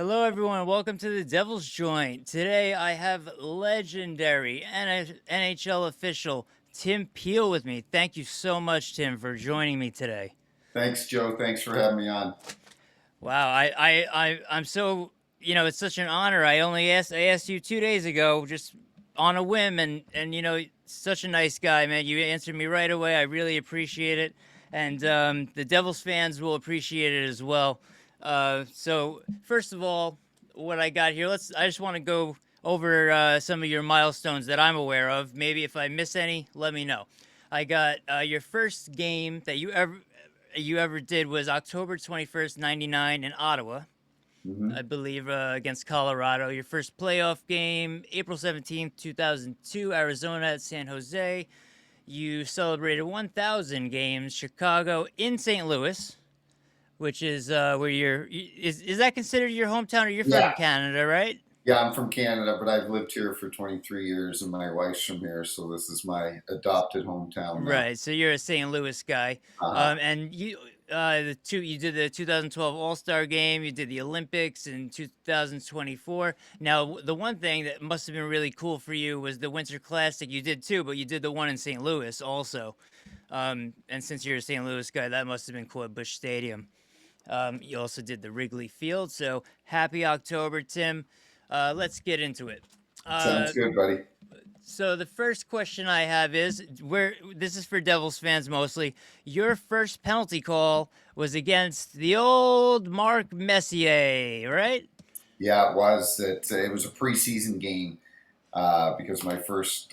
Hello, everyone. Welcome to the Devil's Joint. Today, I have legendary NHL official Tim Peel with me. Thank you so much, Tim, for joining me today. Thanks, Joe. Thanks for having me on. Wow, I'm so it's such an honor. I asked you 2 days ago, just on a whim, and such a nice guy, man. You answered me right away. I really appreciate it, and the Devils fans will appreciate it as well. So first of all, what I got here, I just want to go over some of your milestones that I'm aware of. Maybe if I miss any, let me know. I got your first game that you ever did was October 21st, '99 in Ottawa, I hmm believe, against Colorado. Your first playoff game, April 17th, 2002, Arizona at San Jose. You celebrated 1,000 games, Chicago in St. Louis, which is where is that considered your hometown, or you're from Yeah, Canada, right? yeah. I'm from Canada, but I've lived here for 23 years, and my wife's from here, so this is my adopted hometown now. Right. So you're a St. Louis guy, Uh-huh. and you did the 2012 All Star Game. You did the Olympics in 2024. Now, the one thing that must have been really cool for you was the Winter Classic. You did too, but you did the one in St. Louis also. And since you're a St. Louis guy, that must have been cool at Busch Stadium. You also did the Wrigley Field. So happy October, Tim. Let's get into it. Sounds Uh, good, buddy. so the first question I have is where this is for Devils fans mostly. Your first penalty call was against the old Mark Messier, right? Yeah, it was. It was a preseason game because my first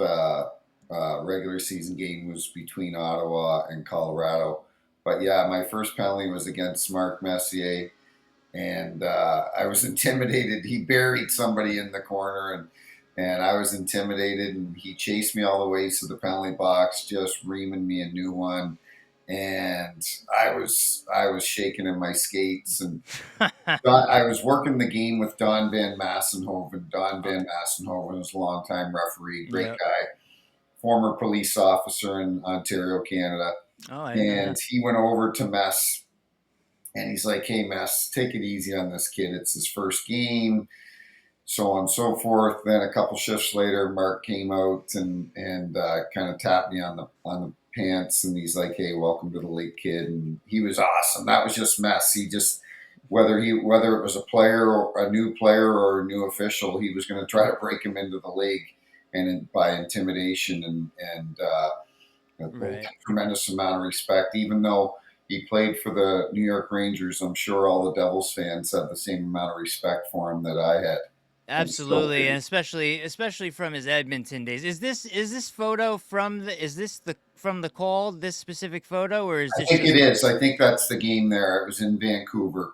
regular season game was between Ottawa and Colorado. But yeah, my first penalty was against Mark Messier, and I was intimidated. He buried somebody in the corner, and I was intimidated. And he chased me all the way to the penalty box, just reaming me a new one. And I was shaking in my skates, and I was working the game with Don Van Massenhoven. Don Van Massenhoven was a longtime referee, great Yep. guy, former police officer in Ontario, Canada. Oh, I didn't know And that. he went over to Mess, and he's like, "Hey, Mess, take it easy on this kid. It's his first game, so on and so forth." Then a couple shifts later, Mark came out and kind of tapped me on the pants, and he's like, "Hey, welcome to the league, kid." And he was awesome. That was just Mess. He just whether it was a player or a new player or a new official, he was going to try to break him into the league, and by intimidation and a Right. tremendous amount of respect. Even though he played for the New York Rangers, I'm sure all the Devils fans had the same amount of respect for him that I had, and still Absolutely, and do. especially from his Edmonton days. Is this photo from the call, this specific photo, or is I this think it just is. I think that's the game there. It was in Vancouver.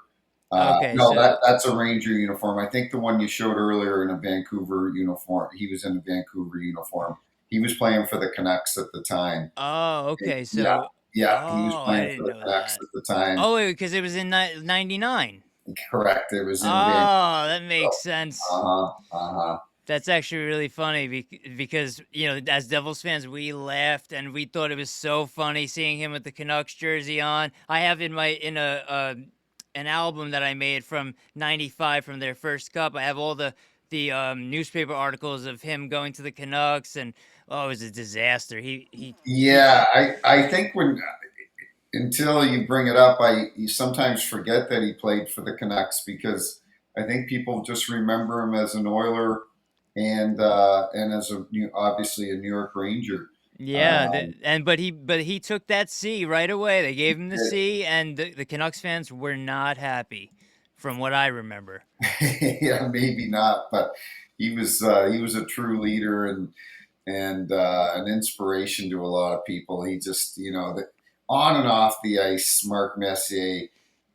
okay? No, So that's a Ranger uniform. I think the one you showed earlier in a Vancouver uniform. He was in a Vancouver uniform. He was playing for the Canucks at the time. oh, okay. Yeah, So yeah, he was oh, I playing for didn't the know Canucks that. at the time. Oh, because it was in '99. Correct. It was in Vancouver. Oh, that makes So, sense. uh-huh, uh-huh. That's actually really funny because as Devils fans, we laughed and we thought it was so funny seeing him with the Canucks jersey on. I have in an album that I made from '95 from their first cup. I have all the newspaper articles of him going to the Canucks, and oh, it was a disaster. He Yeah, I think when until you bring it up, I you sometimes forget that he played for the Canucks because I think people just remember him as an Oiler and as obviously a New York Ranger. Yeah, Um, but he took that C right away. They gave him the C, and the Canucks fans were not happy, from what I remember. yeah, maybe not, but he was a true leader and an inspiration to a lot of people. He just on and off the ice, Mark Messier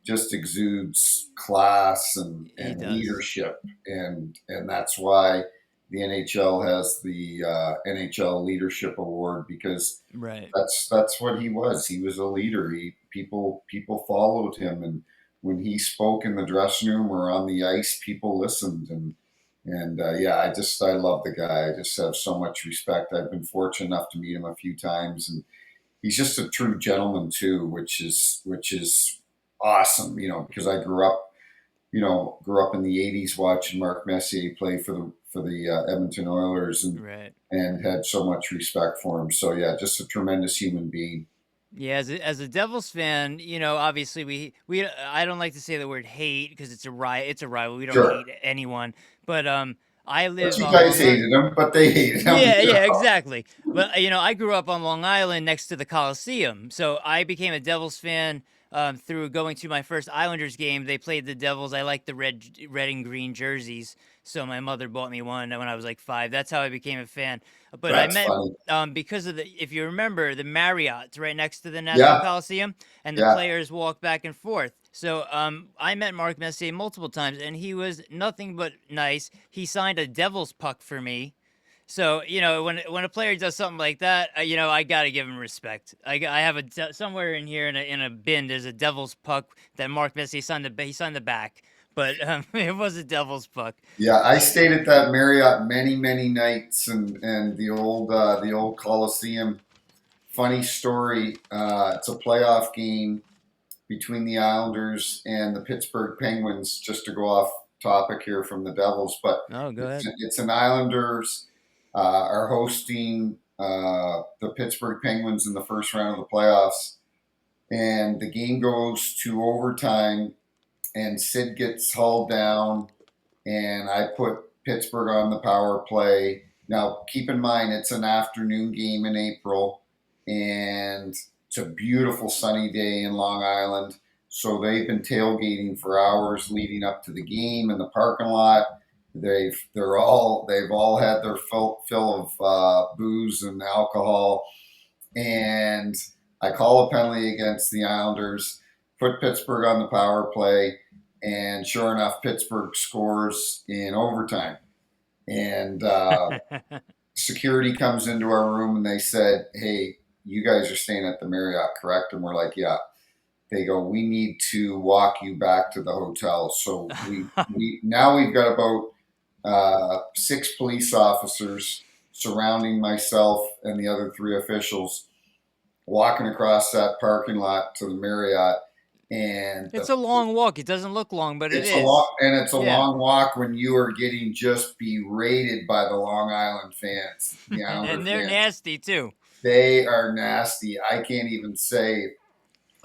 just exudes class He and does. leadership, and that's why the NHL has the NHL Leadership Award because Right. that's what he was. He was a leader. People followed him, and when he spoke in the dressing room or on the ice, people listened. And yeah, I love the guy. I just have so much respect. I've been fortunate enough to meet him a few times, and he's just a true gentleman too, which is awesome. Because I grew up grew up in the '80s watching Mark Messier play for the Edmonton Oilers, Right. and had so much respect for him. So yeah, just a tremendous human being. Yeah, as a Devils fan, obviously we I don't like to say the word hate because it's a rival. We don't Sure, hate anyone, but I but live you on guys Long Island. hated him, but they hated him. Yeah, yeah, exactly. But I grew up on Long Island next to the Coliseum, so I became a Devils fan through going to my first Islanders game. They played the Devils. I liked the red and green jerseys, so my mother bought me one when I was like 5. That's how I became a fan. But I That's met funny. because of if you remember, the Marriott's right next to the Nassau Yeah, Coliseum, and the yeah. players walk back and forth. So I met Mark Messier multiple times, and he was nothing but nice. He signed a Devils puck for me, so when a player does something like that, I gotta give him respect. I have somewhere in here in a bin. There's a Devil's puck that Mark Messier signed the back, but it was a Devil's puck. Yeah, I stayed at that Marriott many, many nights, and the old Coliseum. Funny story. It's a playoff game between the Islanders and the Pittsburgh Penguins. Just to go off topic here from the Devils, but Oh, go it's ahead. it's an Islanders are hosting the Pittsburgh Penguins in the first round of the playoffs, and the game goes to overtime, and Sid gets hauled down, and I put Pittsburgh on the power play. Now, keep in mind, it's an afternoon game in April, and it's a beautiful sunny day in Long Island. So they've been tailgating for hours leading up to the game in the parking lot. They've all had their fill of booze and alcohol, and I call a penalty against the Islanders, put Pittsburgh on the power play, and sure enough, Pittsburgh scores in overtime. And security comes into our room and they said, "Hey, you guys are staying at the Marriott, correct?" And we're like, "Yeah." They go, "We need to walk you back to the hotel." So we've got about 6 police officers surrounding myself and the other 3 officials, walking across that parking lot to the Marriott, and It's a long walk. It doesn't look long, but it it's a long is. and it's a Yeah, long walk when you are getting just berated by the Long Island fans, the Islander and they're fans. nasty too. They are nasty. I can't even say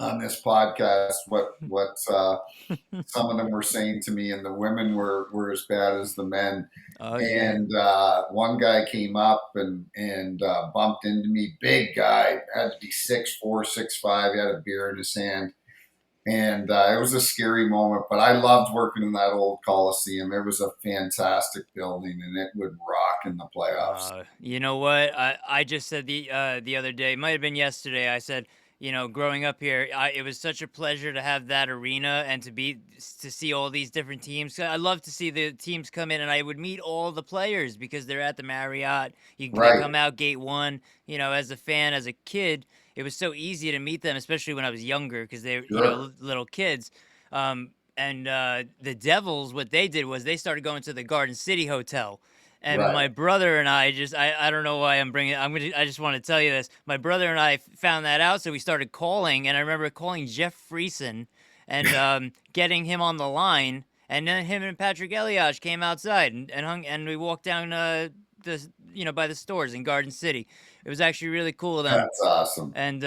on this podcast what some of them were saying to me, and the women were as bad as the men. Oh yeah. And one guy came up and bumped into me. Big guy, had to be 6'4", 6'5". He had a beer in his hand, and it was a scary moment. But I loved working in that old Coliseum. It was a fantastic building, and it would rock in the playoffs. You know what? I just said the other day, it might have been yesterday. I said, growing up here, it was such a pleasure to have that arena and to see all these different teams. I love to see the teams come in, and I would meet all the players because they're at the Marriott. They Right, come out gate one. As a fan, as a kid, it was so easy to meet them, especially when I was younger because they were sure, little kids. And the Devils, what they did was they started going to the Garden City Hotel, and right. my brother and I don't know why I just want to tell you this. My brother and I found that out, so we started calling, and I remember calling Jeff Friesen and getting him on the line, and then him and Patrick Elias came outside and we walked down the by the stores in Garden City. It was actually really cool of them. That's awesome. And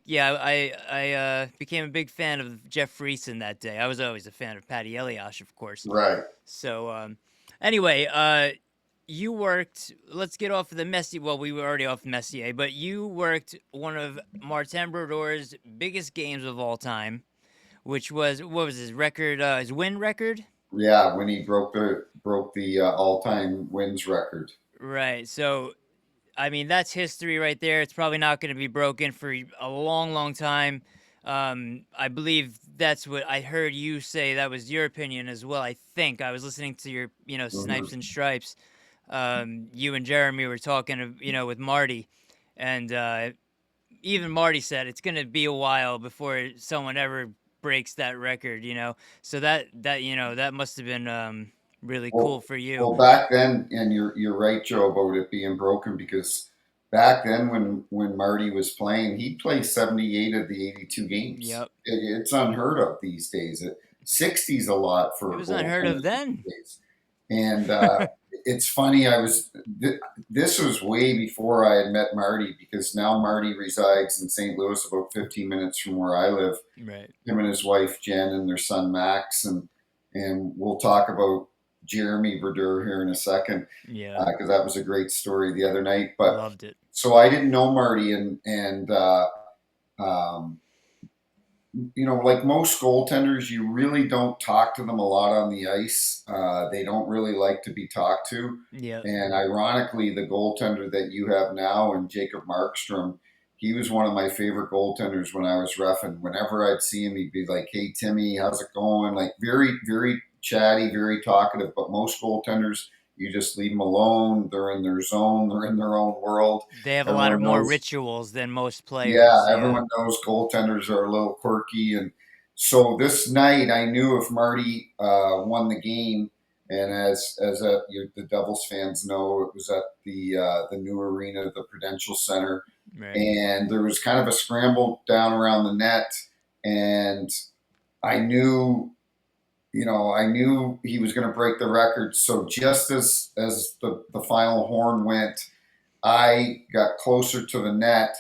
yeah, I became a big fan of Jeff Friesen that day. I was always a fan of Patty Elias, of course. Right. So anyway, you worked. Let's get off of the Messier. Well, we were already off Messier, but you worked one of Martin Brodeur's biggest games of all time, which was what was his record? His win record. Yeah, when he broke the all-time wins record. Right. So I mean, that's history right there. It's probably not going to be broken for a long, long time. I believe that's what I heard you say. That was your opinion as well. I think I was listening to your, Snipes Mhm. and Stripes. You and Jeremy were talking, with Marty, and even Marty said it's going to be a while before someone ever breaks that record. So that must have been really cool Well, for you. well, back then, and you're right, Joe, about it being broken, because back then when Marty was playing, he played 78 of the 82 games. Yep. It's unheard of these days. 60's a lot for It a was unheard goaltender of these then. days. And it's funny. This was way before I had met Marty, because now Marty resides in St. Louis, about 15 minutes from where I live. Right. Him and his wife Jen and their son Max, and we'll talk about Jeremy Brodeur here in a second, Yeah. because that was a great story the other night. But Loved it. so I didn't know Marty, and um, like most goaltenders, you really don't talk to them a lot on the ice. They don't really like to be talked to. Yeah. And ironically, the goaltender that you have now, and Jacob Markstrom, he was one of my favorite goaltenders when I was reffing. Whenever I'd see him, he'd be like, "Hey, Timmy, how's it going?" Like very, very chatty, very talkative. But most goaltenders, you just leave them alone. They're in their zone. They're in their own world. They have a lot of Everyone more knows rituals than most Yeah, players. Yeah. everyone knows goaltenders are a little quirky, and so this night I knew if Marty won the game, and the Devils fans know, it was at the new arena, the Prudential Center, Right. and there was kind of a scramble down around the net, and I knew. I knew he was going to break the record. So just as the final horn went, I got closer to the net,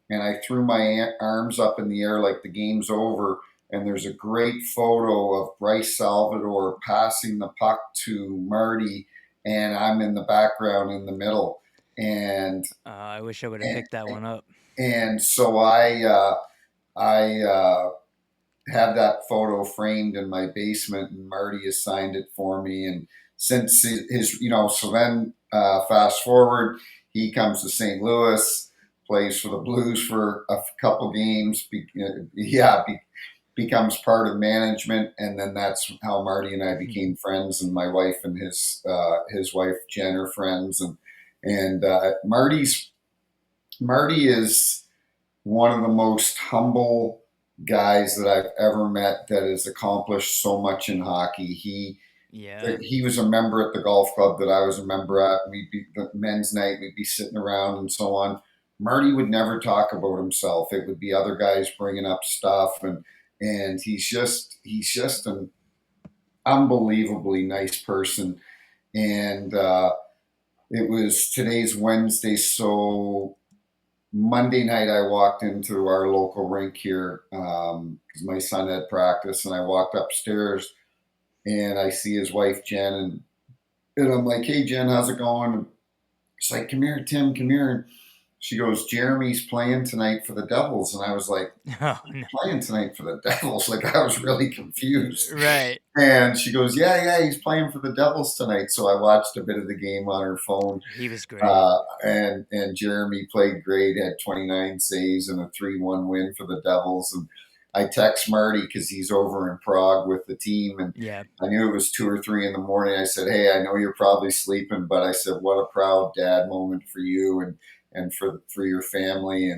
and I threw my arms up in the air like the game's over. And there's a great photo of Bryce Salvador passing the puck to Marty, and I'm in the background in the middle. And I wish I would have and, picked that one up. and so I have that photo framed in my basement, and Marty has signed it for me. And since so then fast forward, he comes to St. Louis, plays for the Blues for a couple games. Becomes part of management, and then that's how Marty and I became friends, and my wife and his wife Jen are friends, and Marty is one of the most humble guys that I've ever met, that has accomplished so much in hockey. Yeah. He was a member at the golf club that I was a member at. We'd be the men's night. We'd be sitting around and so on. Marty would never talk about himself. It would be other guys bringing up stuff, and he's just an unbelievably nice person. And it was today's Wednesday, so Monday night, I walked into our local rink here because my son had practice, and I walked upstairs, and I see his wife Jen, and I'm like, "Hey Jen, how's it going?" And she's like, "Come here, Tim, come here." And she goes, "Jeremy's playing tonight for the Devils," and I was like, Oh no. "Playing tonight for the Devils?" Like I was really confused. Right. And she goes, "Yeah, yeah, he's playing for the Devils tonight." So I watched a bit of the game on her phone, He was great. and Jeremy played great, had 29 saves and a 3-1 win for the Devils. And I text Marty because he's over in Prague with the team, and Yeah. I knew it was 2 or 3 in the morning. I said, "Hey, I know you're probably sleeping, but," I said, "what a proud dad moment for you and for your family."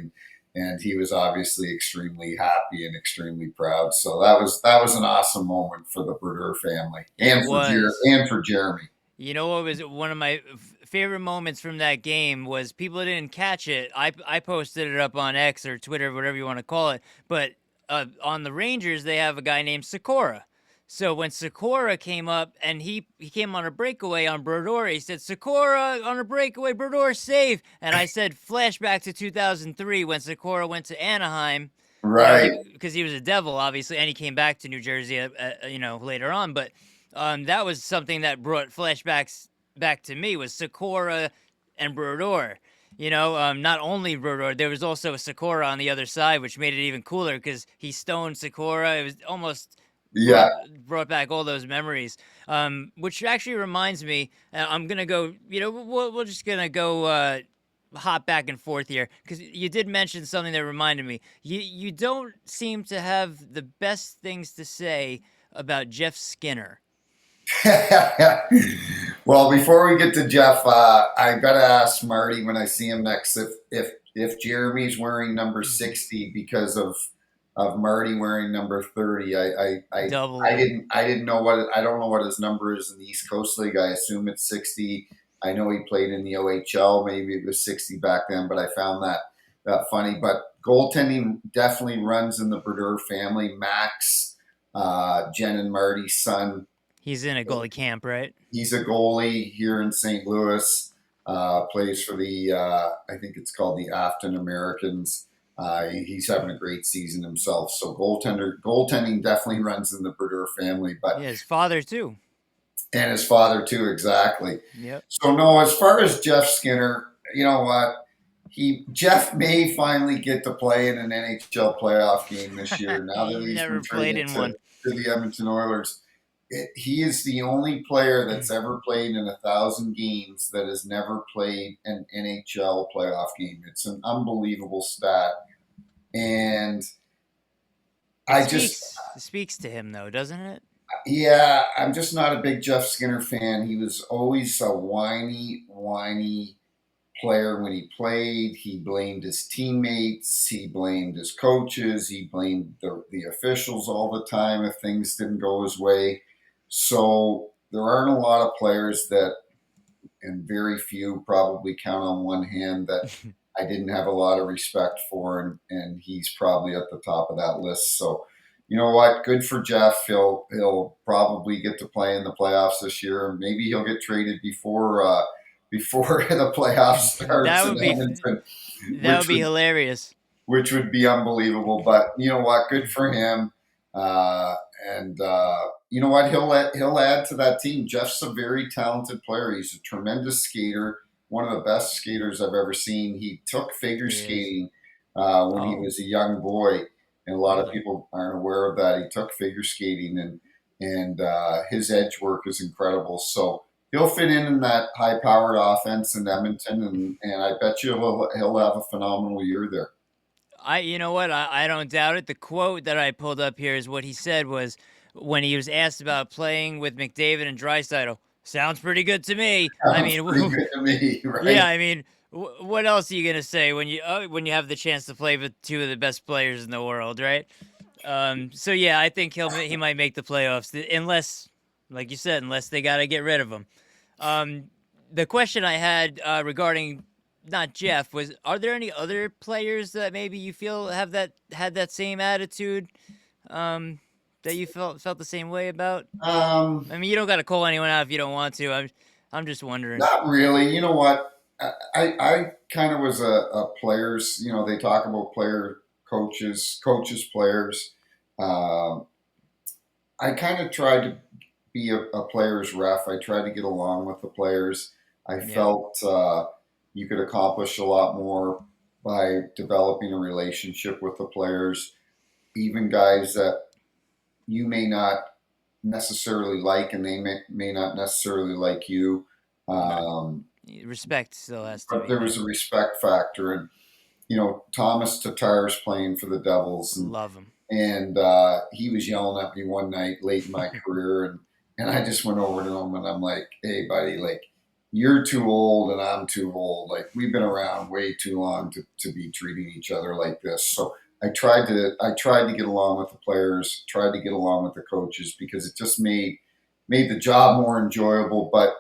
And he was obviously extremely happy and extremely proud. So that was an awesome moment for the Brodeur family, It and was. for Jeremy. You know what was one of my favorite moments from that game was people didn't catch it. I posted it up on X or Twitter, whatever you want to call it. But on the Rangers, they have a guy named Sikora. So when Sikora came up and he came on a breakaway on Brodeur, he said Sikora on a breakaway, Brodeur save, and I said flashback to 2003 when Sikora went to Anaheim. Right. Because he was a Devil, obviously, and he came back to New Jersey, later on. But that was something that brought flashbacks back to me was Sikora and Brodeur. Not only Brodeur, there was also a Sikora on the other side, which made it even cooler because he stoned Sikora. It was almost brought Yeah. brought back all those memories. Which actually reminds me, I'm gonna go. We're just gonna go. Hop back and forth here because you did mention something that reminded me. You don't seem to have the best things to say about Jeff Skinner. Well, before we get to Jeff, I gotta ask Marty when I see him next if Jeremy's wearing number 60 because of Marty wearing number 30. I Double. didn't know I don't know what his number is in the East Coast League. I assume it's 60. I know he played in the OHL. Maybe it was 60 back then, but I found that funny. But goaltending definitely runs in the Brodeur family. Max Jen and Marty's son. He's in a goalie camp, right? He's a goalie here in St. Louis. Plays for the I think it's called the Afton Americans. He's having a great season himself. So goaltending definitely runs in the Brodeur family, but Yeah, his father too. and his father too, exactly. Yep. So no, as far as Jeff Skinner, you know what? Jeff may finally get to play in an NHL playoff game this year. Now that He he's been never played traded in one. to the Edmonton Oilers, he is the only player that's ever played in 1,000 games that has never played an NHL playoff game. It's an unbelievable stat, and It I just speaks to him though, doesn't it? yeah, I'm just not a big Jeff Skinner fan. He was always a whiny player when he played. He blamed his teammates. He blamed his coaches. He blamed the officials all the time if things didn't go his way. So there aren't a lot of players that, and very few probably count on one hand, that I didn't have a lot of respect for, and he's probably at the top of that list. So, you know what? Good for Jeff. He'll probably get to play in the playoffs this year, and maybe he'll get traded before the playoffs that starts in would be Edmonton, that would which be would hilarious. unbelievable. But you know what? Good for him. Uh, and you know what? He'll add to that team. Jeff's a very talented player. He's a tremendous skater. One of the best skaters I've ever seen. He took figure He is. skating when he Oh, was a young boy, and a lot of really? people aren't aware of that. He took figure skating, and his edge work is incredible. So he'll fit in that high-powered offense in Edmonton, and I bet you he'll have a phenomenal year there. You know what? I don't doubt it. The quote that I pulled up here is what he said was when he was asked about playing with McDavid and Draisaitl. Sounds pretty good to me. I Sounds pretty mean, good to me, yeah. right? I mean, what else are you gonna say when you have the chance to play with two of the best players in the world, right? So yeah, I think he might make the playoffs unless, like you said, unless they got to get rid of him. Um, the question I had regarding not Jeff was: are there any other players that maybe you feel had that same attitude um, that you felt the same way about? Um, I mean, you don't got to call anyone out if you don't want to. I'm just wondering. Not really. You know what? I kind of was a players. You know, they talk about coaches, players. Um, I kind of tried to be a player's ref. I tried to get along with the players. I Yeah, felt you could accomplish a lot more by developing a relationship with the players, even guys that you may not necessarily like, and they may not necessarily like you. right. Um, Respect still has to but be there was there. a respect factor, and you know, Thomas Tatar's playing for the Devils, Love him. and he was yelling at me one night late in my career, and I just went over to him and I'm like, "Hey, buddy, like you're too old and I'm too old. Like we've been around way too long to be treating each other like this." So I tried to get along with the players, tried to get along with the coaches because it just made the job more enjoyable. But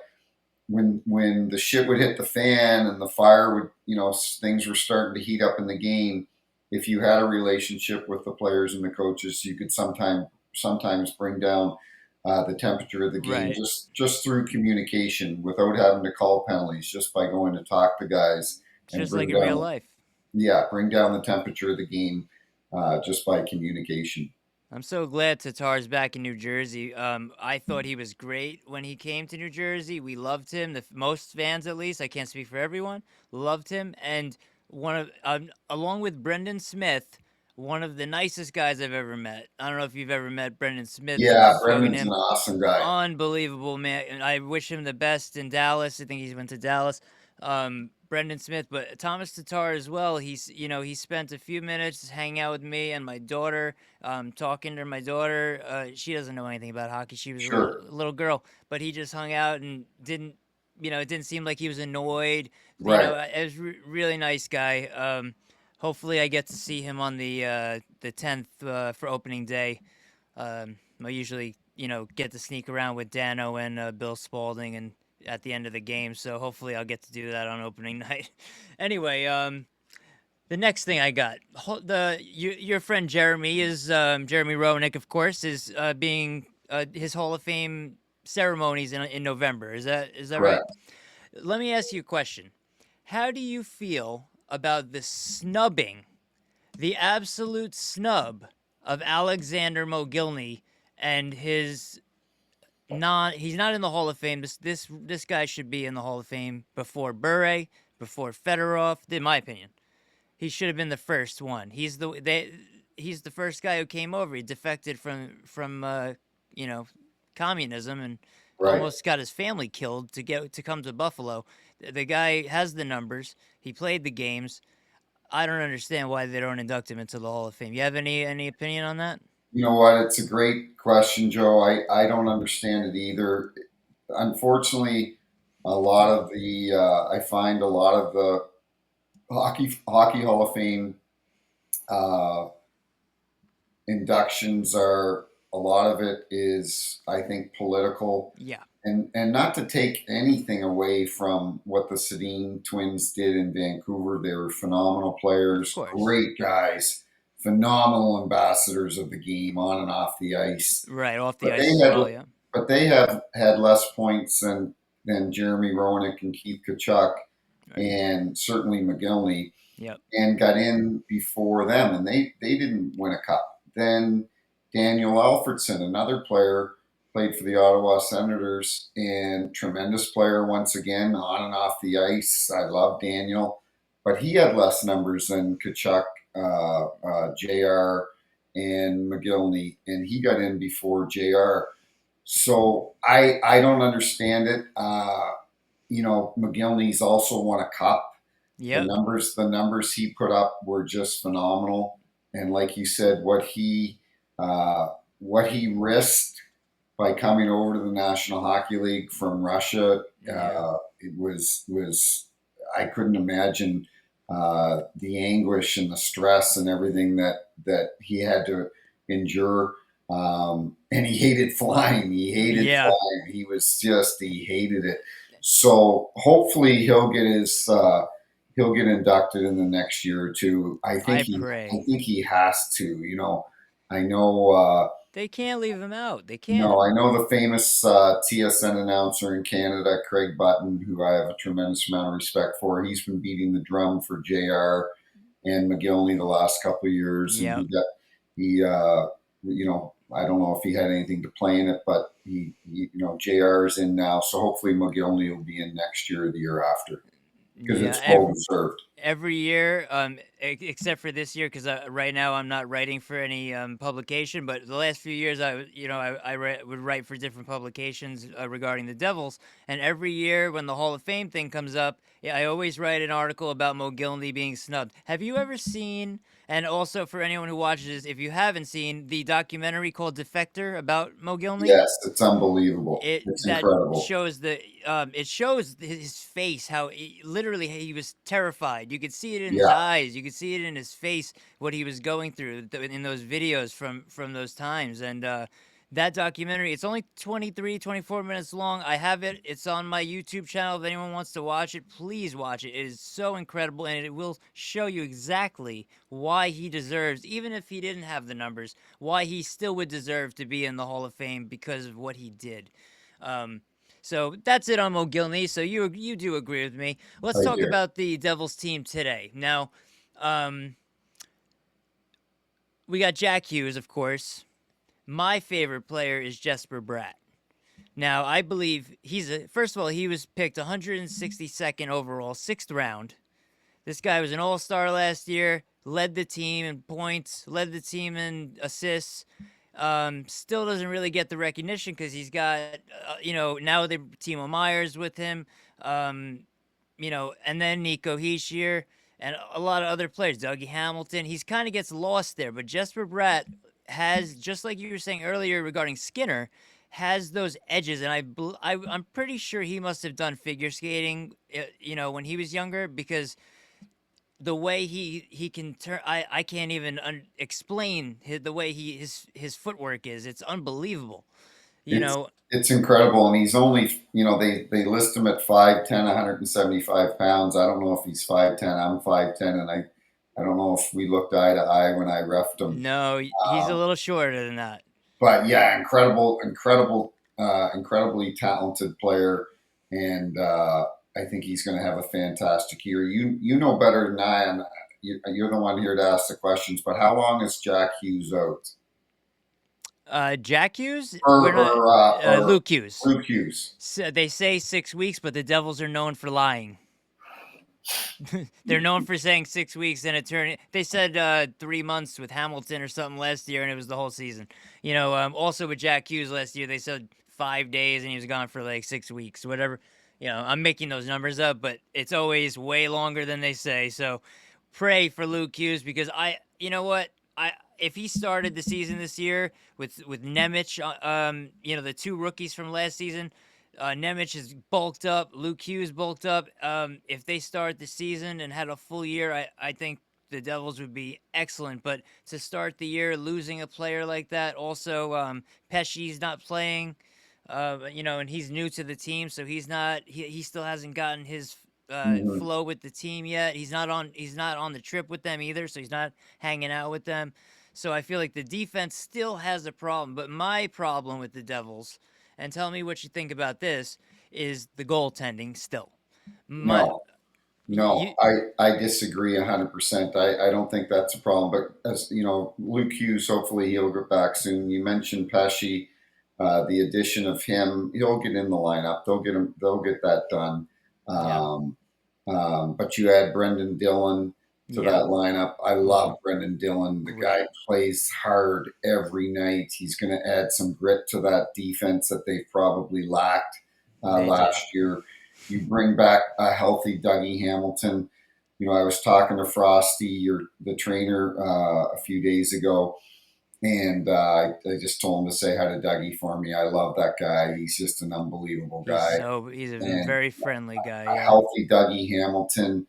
when the shit would hit the fan and the fire would, you know, things were starting to heat up in the game, if you had a relationship with the players and the coaches, you could sometimes bring down the temperature of the game Right. just through communication without having to call penalties, just by going to talk to guys and Just like in real life. bring down the temperature of the game just by communication. I'm so glad Tatar's back in New Jersey. I thought he was great when he came to New Jersey. We loved him. Most fans, at least, I can't speak for everyone, loved him. And along with Brendan Smith, one of the nicest guys I've ever met. I don't know if you've ever met Brendan Smith. You've Yeah, spoken to Brendan's an him. awesome guy. Unbelievable man, and I wish him the best in Dallas. I think he's went to Dallas. Brendan Smith, but Thomas Tatar as well. He spent a few minutes hanging out with me and my daughter, talking to my daughter. She doesn't know anything about hockey. She was a Sure. little girl, but he just hung out and didn't. It didn't seem like he was annoyed. Right. It was really nice guy. Hopefully, I get to see him on the 10th for opening day. I usually, get to sneak around with Dano and Bill Spalding and at the end of the game. So hopefully I'll get to do that on opening night. Anyway, The next thing I got, your friend Jeremy is Jeremy ROENICK, of course, is being his Hall of Fame ceremonies in November. Is that right? Correct. Let me ask you a question. How do you feel about the snubbing, the absolute snub of Alexander Mogilny and his non? He's not in the Hall of Fame. This guy should be in the Hall of Fame before Bure, before Fedorov, in my opinion. He should have been the first one. He's the first guy who came over. He defected from you know communism and Right. almost got his family killed to come to Buffalo. The guy has the numbers. He played the games. I don't understand why they don't induct him into the Hall of Fame. You have any opinion on that? You know what? It's a great question, Joe. I don't understand it either. Unfortunately, a lot of the I find a lot of the hockey Hall of Fame uh, inductions are a lot of it is I think political, Yeah, and not to take anything away from what the Sedin twins did in Vancouver. They were phenomenal of players, course. great guys, phenomenal ambassadors of the game on and off the ice. Right, off the But they ice as had well. Yeah. had less points than Jeremy Roenick and Keith Kachuk Right. and certainly McGillney, Yep. and got in before them, and they didn't win a cup. Then Daniel Alfredson, another player, played for the Ottawa Senators and tremendous player once again on and off the ice. I love Daniel, but he had less numbers than Kachuk, Jr. and McGillney, and he got in before Jr. So I don't understand it. McGillney's also won a cup. Yep. The numbers he put up were just phenomenal, and like you said, uh, what he risked by coming over to the National Hockey League from Russia, Yeah. it was I couldn't imagine the anguish and the stress and everything that he had to endure. And he hated flying. He hated Yeah. flying. He hated it. So hopefully he'll get inducted in the next year or two. I I pray. think he has to. I know. They can't leave him out. They No, can't. I know the famous TSN announcer in Canada, Craig Button, who I have a tremendous amount of respect for. He's been beating the drum for JR and McGillney the last couple of years, and Yep. he I don't know if he had anything to play in it, but JR is in now, so hopefully McGillney will be in next year or the year after because Yeah. it's well deserved. Every year, except for this year, because right now I'm not writing for any publication. But the last few years, would write for different publications regarding the Devils. And every year, when the Hall of Fame thing comes up, yeah, I always write an article about Mo Gilney being snubbed. Have you ever seen? And also for anyone who watches, if you haven't seen the documentary called Defector about Mo Gilney, Yes, it's unbelievable. it It's that incredible. shows the it shows his face, how literally he was terrified. You could see it in his Yeah, eyes, you could see it in his face, what he was going through in those videos from those times. And that documentary, it's only 23-24 minutes long. I have it, it's on my YouTube channel. If anyone wants to watch it, please watch it. It is so incredible, and it will show you exactly why he deserves, even if he didn't have the numbers, why he still would deserve to be in the Hall of Fame because of what he did. Um, so that's it on Mogilny. So you do agree with me. Let's I talk do. about the Devils team today. Now, um, we got Jack Hughes, of course. My favorite player is Jesper Bratt. Now, I believe first of all, he was picked 162nd overall, sixth round. This guy was an all-star last year, led the team in points, led the team in assists. Still doesn't really get the recognition because he's got, now the Timo Myers with him, and then Nico Heishier and a lot of other players, Dougie Hamilton. He's kind of gets lost there, but Jesper Bratt has, just like you were saying earlier regarding Skinner, has those edges, and I'm pretty sure he must have done figure skating, when he was younger, because the way he can turn, I can't even explain the way his footwork is. It's unbelievable. You It's know, it's incredible, and he's only they list him at 5'10", 175 pounds. I don't know if he's 5'10". I'm 5'10", and I don't know if we looked eye to eye when I refed him. No, he's a little shorter than that. But yeah, incredibly talented player, and I think he's going to have a fantastic year. You know better than I, and you're the one here to ask the questions. But how long is Jack Hughes out? Jack Hughes, Or we're not. or uh, or Luke Hughes. Luke Hughes? So they say 6 weeks, but the Devils are known for lying. They're known for saying 6 weeks and it turned. They said 3 months with Hamilton or something last year, and it was the whole season. Also with Jack Hughes last year, they said 5 days and he was gone for like 6 weeks, whatever. I'm making those numbers up, but it's always way longer than they say. So pray for Luke Hughes because you know what, if he started the season this year with Nemec, the two rookies from last season. Nemec is bulked up. Luke Hughes bulked up. If they start the season and had a full year, I think the Devils would be excellent. But to start the year losing a player like that, also Pesci's not playing, and he's new to the team, so he's not. He still hasn't gotten his Mm-hmm. flow with the team yet. He's not on. He's not on the trip with them either, so he's not hanging out with them. So I feel like the defense still has a problem. But my problem with the Devils, and tell me what you think about this, is the goaltending still. My No, no, you I disagree 100%. I don't think that's a problem. But as you know, Luke Hughes, hopefully he'll get back soon. You mentioned Pesci, the addition of him, he'll get in the lineup. They'll get him. They'll get that done. yeah, Um, but you add Brendan Dillon to yeah, that lineup. I ooh, love Brendan Dillon. The guy great. plays hard every night. He's going to add some grit to that defense that they've probably lacked They do. last year. You bring back a healthy Dougie Hamilton. You know, I was talking to Frosty, the trainer, a few days ago, and I just told him to say hi to Dougie for me. I love that guy. He's just an unbelievable guy. He's a And very friendly guy. a Yeah, healthy Dougie Hamilton.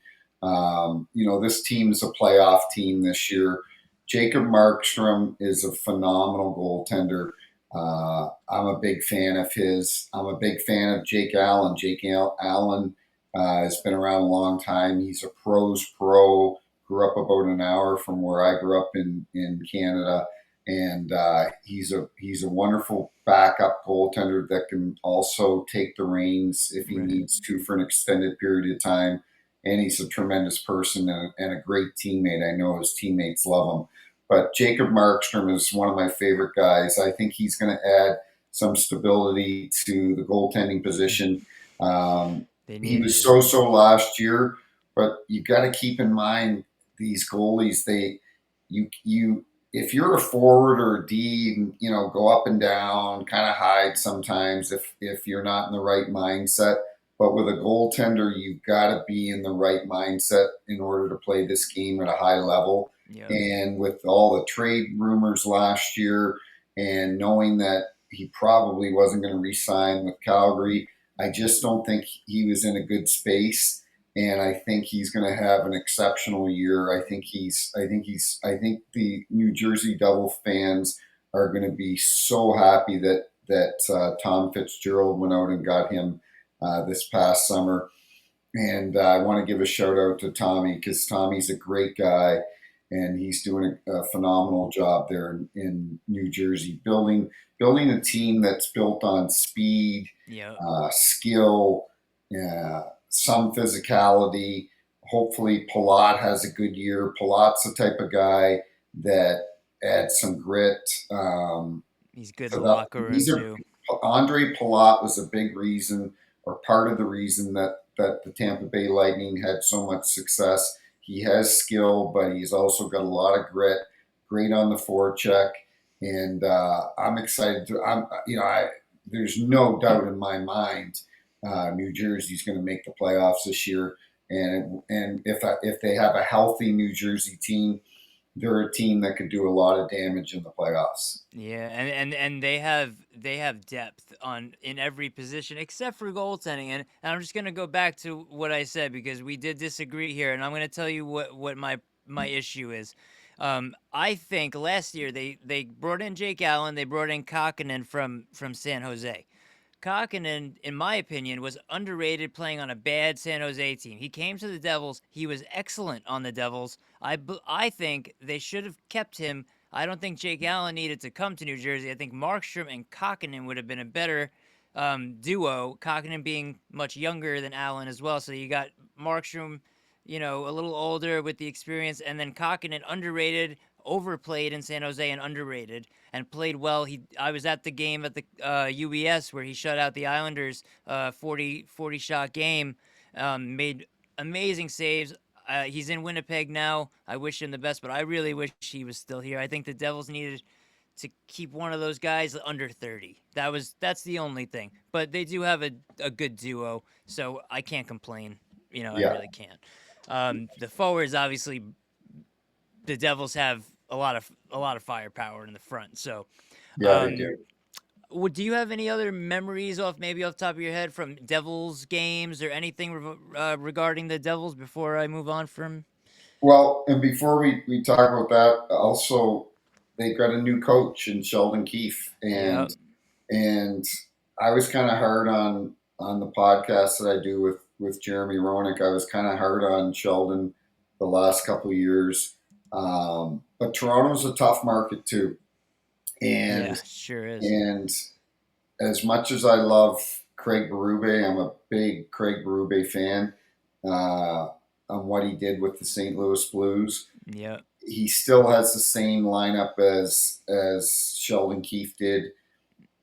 This team's a playoff team this year. Jacob Markstrom is a phenomenal goaltender. I'm a big fan of his. I'm a big fan of Jake Allen. Allen has been around a long time. He's a pro's pro. Grew up about an hour from where I grew up in Canada, and he's a wonderful backup goaltender that can also take the reins if he right. needs to for an extended period of time. And he's a tremendous person and a great teammate. I know his teammates love him. But Jacob Markstrom is one of my favorite guys. I think he's going to add some stability to the goaltending position. They He needed was it. so last year, but you got to keep in mind these goalies. You if you're a forward or a D, go up and down, kind of hide sometimes if you're not in the right mindset. But with a goaltender, you've got to be in the right mindset in order to play this game at a high level. Yep. And with all the trade rumors last year, and knowing that he probably wasn't going to re-sign with Calgary, I just don't think he was in a good space, and I think he's going to have an exceptional year. I think the New Jersey Devil fans are going to be so happy that Tom Fitzgerald went out and got him this past summer. And I want to give a shout out to Tommy because Tommy's a great guy, and he's doing a phenomenal job there in New Jersey, building a team that's built on speed, Yep. skill, some physicality. Hopefully, Palat has a good year. Palat's the type of guy that adds some grit. He's good in So the locker room these are too. Andre Palat was a big reason or part of the reason that the Tampa Bay Lightning had so much success. He has skill, but he's also got a lot of grit. Great on the forecheck, and I'm excited to. There's no doubt in my mind, New Jersey's going to make the playoffs this year. And if they have a healthy New Jersey team, they're a team that could do a lot of damage in the playoffs. Yeah, and they have depth on in every position except for goaltending. And I'm just gonna go back to what I said because we did disagree here, and I'm gonna tell you what my issue is. I think last year they brought in Jake Allen, they brought in Kakinen from San Jose. Kokkonen, in my opinion, was underrated playing on a bad San Jose team. He came to the Devils. He was excellent on the Devils. I think they should have kept him. I don't think Jake Allen needed to come to New Jersey. I think Markstrom and Kokkonen would have been a better duo. Kokkonen being much younger than Allen as well. So you got Markstrom, a little older with the experience, and then Kokkonen underrated, overplayed in San Jose and underrated and played well. I was at the game at the UES where he shut out the Islanders 40 shot game, made amazing saves. He's in Winnipeg now. I wish him the best, but I really wish he was still here. I think the Devils needed to keep one of those guys under 30. That's the only thing. But they do have a good duo, so I can't complain. I Yeah, really can't. The forwards, obviously, the Devils have a lot of firepower in the front. So, yeah, they um, do. do you have any other memories maybe off the top of your head from Devils games or anything regarding the Devils before I move on from? Well, and before we talk about that, also they got a new coach in Sheldon Keefe, Yeah, and I was kind of hard on the podcast that I do with Jeremy ROENICK. I was kind of hard on Sheldon the last couple of years, but Toronto's a tough market too, yeah, and sure is. and as much as I love Craig Berube, I'm a big Craig Berube fan uh, on what he did with the St. Louis Blues. Yeah, He still has the same lineup as Sheldon Keefe did,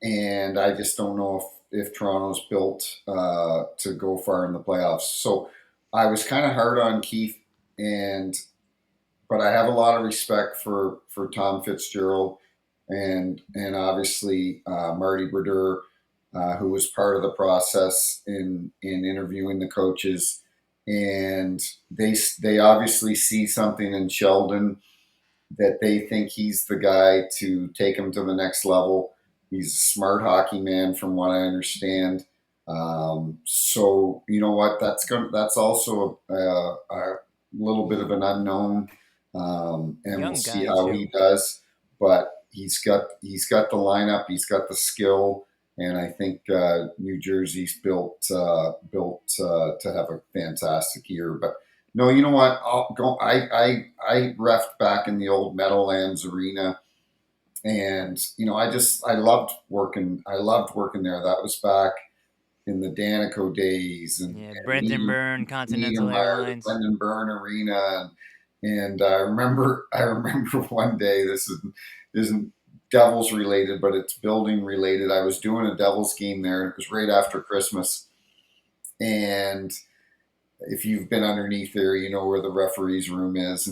and I just don't know if Toronto's built to go far in the playoffs. So I was kind of hard on Keefe, and but I have a lot of respect for Tom Fitzgerald and obviously Marty Brodeur, who was part of the process in interviewing the coaches, and they obviously see something in Sheldon that they think he's the guy to take him to the next level. He's a smart hockey man, from what I understand. So you know what? That's also a little bit of an unknown, and we'll young see guy how he too. does. But he's got the lineup, he's got the skill, and I think New Jersey's built to have a fantastic year. But no, you know what? I'll go. I refed back in the old Meadowlands arena, and I loved working. I loved working there. That was back in the Danico days, Yeah, and Brendan Byrne, Continental Niedermeyer, the Airlines. Brendan Byrne Arena, and I remember one day. This isn't Devils related, but it's building related. I was doing a Devils game there. It was right after Christmas, and if you've been underneath there, you know where the referee's room is,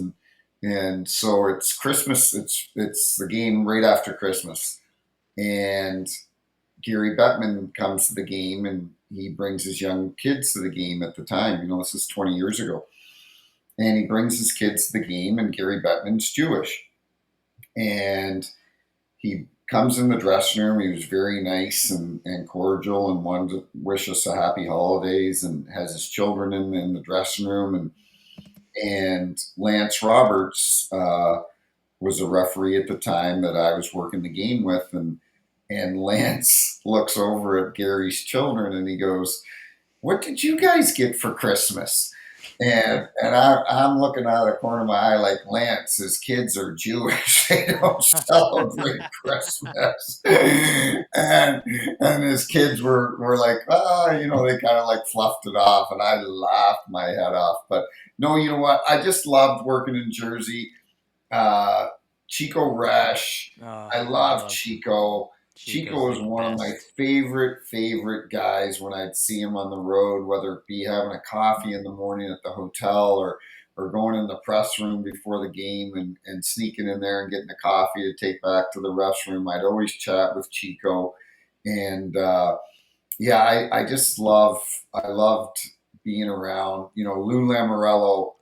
and so it's Christmas. It's the game right after Christmas, and Gary Bettman comes to the game, and he brings his young kids to the game at the time. This is 20 years ago, and he brings his kids to the game, and Gary Bettman's Jewish, and he comes in the dressing room. He was very nice and cordial and wanted to wish us a happy holidays, and has his children in the dressing room, and Lance Roberts was a referee at the time that I was working the game with, and Lance looks over at Gary's children and he goes, "What did you guys get for Christmas?" And I'm looking out of the corner of my eye like, Lance, his kids are Jewish. They don't celebrate Christmas. And his kids were like, they kind of like fluffed it off, and I laughed my head off. But no, you know what? I just loved working in Jersey. uh, Chico Resch. Oh, I I love love Chico. Chico's Chico the was one of my best. favorite guys when I'd see him on the road, whether it be having a coffee in the morning at the hotel, or going in the press room before the game, and sneaking in there and getting a coffee to take back to the refs room. I'd always chat with Chico. And yeah, I loved being around. Lou Lamorello,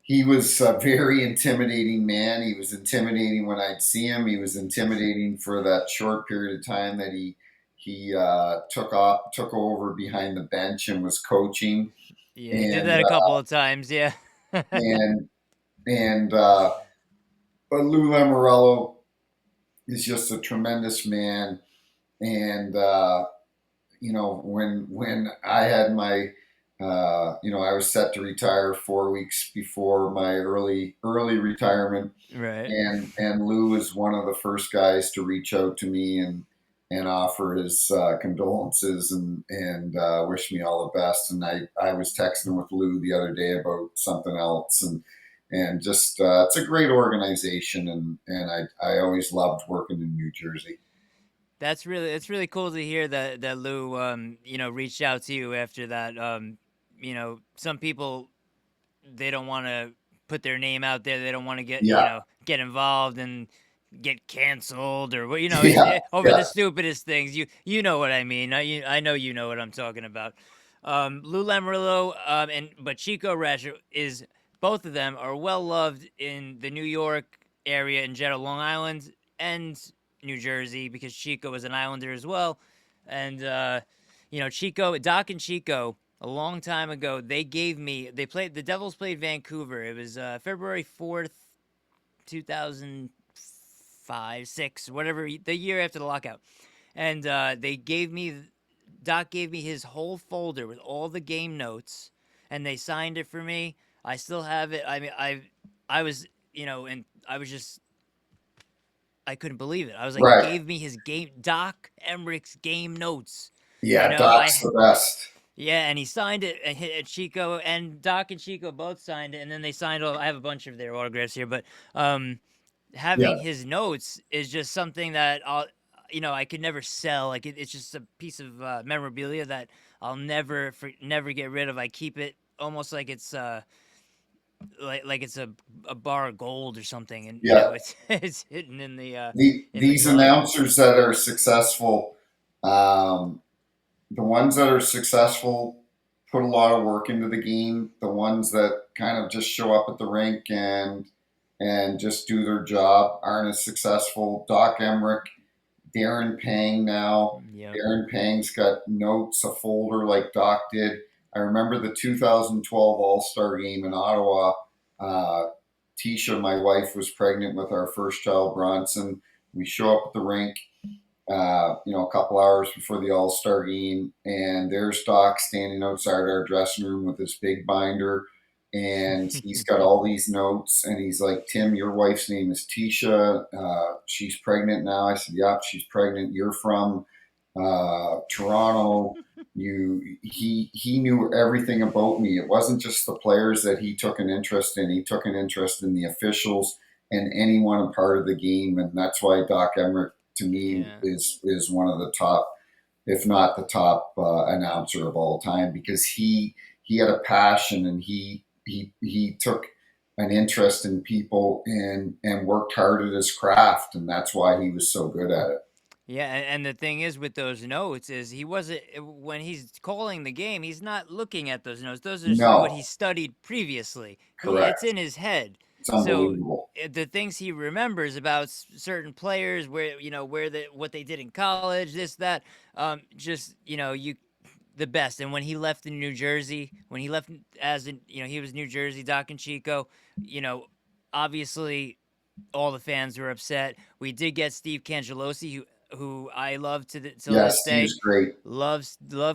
he was a very intimidating man. He was intimidating when I'd see him. He was intimidating for that short period of time that he took over behind the bench and was coaching. Yeah, he did And that a couple of times. Yeah. and and but Lou Lamorello is just a tremendous man, and when I had my I was set to retire 4 weeks before my early retirement, Right. and Lou was one of the first guys to reach out to me and offer his condolences and wish me all the best. And I was texting with Lou the other day about something else, and just it's a great organization, and I always loved working in New Jersey. It's really cool to hear that Lou reached out to you after that. Some people, they don't want to put their name out there. They don't want to Yeah, get involved and get canceled or what yeah, over the yeah, stupidest things. You know what I mean. I know you know what I'm talking about. Lou Lamoriello and but Chico Rasher is both of them are well loved in the New York area in general, Long Island and New Jersey because Chico was an Islander as well, and Chico, Doc and Chico a long time ago, they played the Devils played Vancouver. It was February 4th, 2005, 6, whatever the year after the lockout. And they gave me Doc gave me his whole folder with all the game notes, and they signed it for me. I still have it. I mean, I was and I was just I couldn't believe it. I was like, he right. gave me his game Doc Emmerich's game notes. Yeah, Doc's the best. Yeah, and he signed it, and Chico and Doc and Chico both signed it, and then they signed all. I have a bunch of their autographs here, but Yeah, having his notes is just something that I could never sell. Like it's just a piece of memorabilia that I'll never get rid of. I keep it almost like it's like it's a bar of gold or something, and yeah. it's it's hidden in the These glove. announcers that are successful, um, the ones that are successful put a lot of work into the game. The ones that kind of just show up at the rink and just do their job aren't as successful. Doc Emmerich, Darren Pang now. Yep. Darren Pang's got notes, a folder like Doc did. I remember the 2012 All Star game in Ottawa. Uh, Tisha, my wife, was pregnant with our first child, Bronson. We show up at the rink, a couple hours before the All Star game, and there's Doc standing outside our dressing room with this big binder, and he's got all these notes, and he's like, "Tim, your wife's name is Tisha. She's pregnant now." I said, "Yep, she's pregnant. You're from Toronto." He knew everything about me. It wasn't just the players that he took an interest in. He took an interest in the officials and anyone a part of the game, and that's why Doc Emmerich to me Yeah. is one of the top, if not the top, announcer of all time because he had a passion and he took an interest in people and worked hard at his craft, and that's why he was so good at it. Yeah, and the thing is with those notes is he wasn't when he's calling the game, he's not looking at those notes. Those are what he No, studied previously. It's correct. in his head. It's So unbelievable. the things he remembers about certain players, what they did in college, this that, just you the best. And when he left in New Jersey, when he left as in he was New Jersey, Doc and Chico, you know, obviously all the fans were upset. We did get Steve Cangelosi, who I love till Yes, this day, Steve's great. love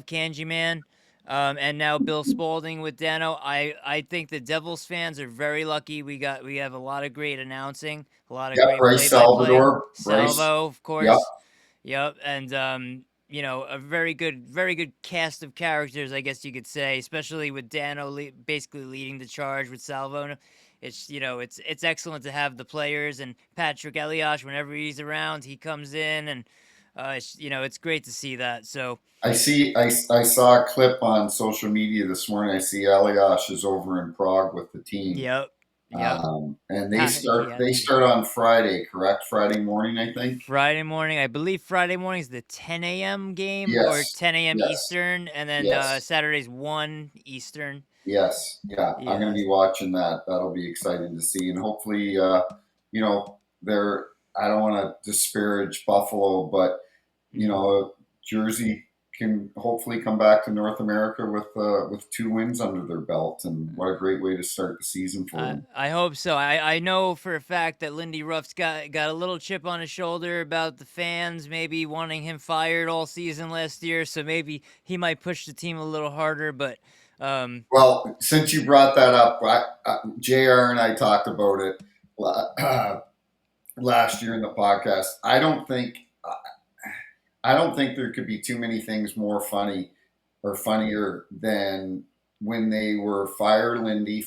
Kanji Man, and now Bill Spalding with Dano. I think the Devils fans are very lucky. We have a lot of great announcing, a lot of Yep, great Bryce play by play. Salvador. Bryce. Salvo, of Yep. course. Yep, and a very good cast of characters, I guess you could say, especially with Dano basically leading the charge with Salvo. It's excellent to have the players and Patrick Elias whenever he's around, he comes in and it's great to see that. So I saw a clip on social media this morning. I see Elias is over in Prague with the team. yep, yep. And He they has to be. start on Friday, correct? Friday morning, I think. Friday morning, I believe Friday morning is the 10 a.m. game or Yes, 10 a.m. yes, Eastern, and then yes, Saturday's 1 Eastern. yes. Yeah, I'm going to Yeah. be watching that. That'll be exciting to see, and hopefully, they're. I don't want to disparage Buffalo, but Mm. Jersey can hopefully come back to North America with 2 wins under their belt, and what a great way to start the season for them. I hope so. I know for a fact that Lindy Ruff's got a little chip on his shoulder about the fans maybe wanting him fired all season last year, so maybe he might push the team a little harder. But Well, since you brought that up, Jr. and I talked about it last year in the podcast. I don't think there could be too many things more funny or funnier than when they were fire Lindy,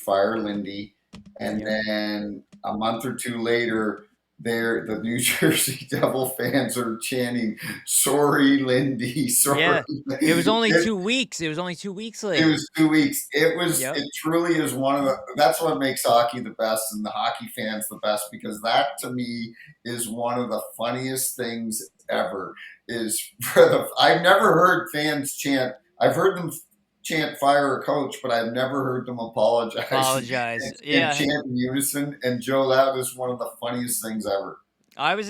and yep, then a month or two later, the New Jersey Devil fans are chanting "Sorry, Lindy, sorry." yeah, it was only 2 weeks. It was only 2 weeks It later. was 2 weeks. Yep, It truly is one of the, that's what makes hockey the best and the hockey fans the best, because that to me is one of the funniest things ever. Is for I've never heard fans chant, I've heard them chant fire a coach, but I've never heard them apologize apologize. and Yeah, chant in unison. And Joe, that was one of the funniest things ever. I was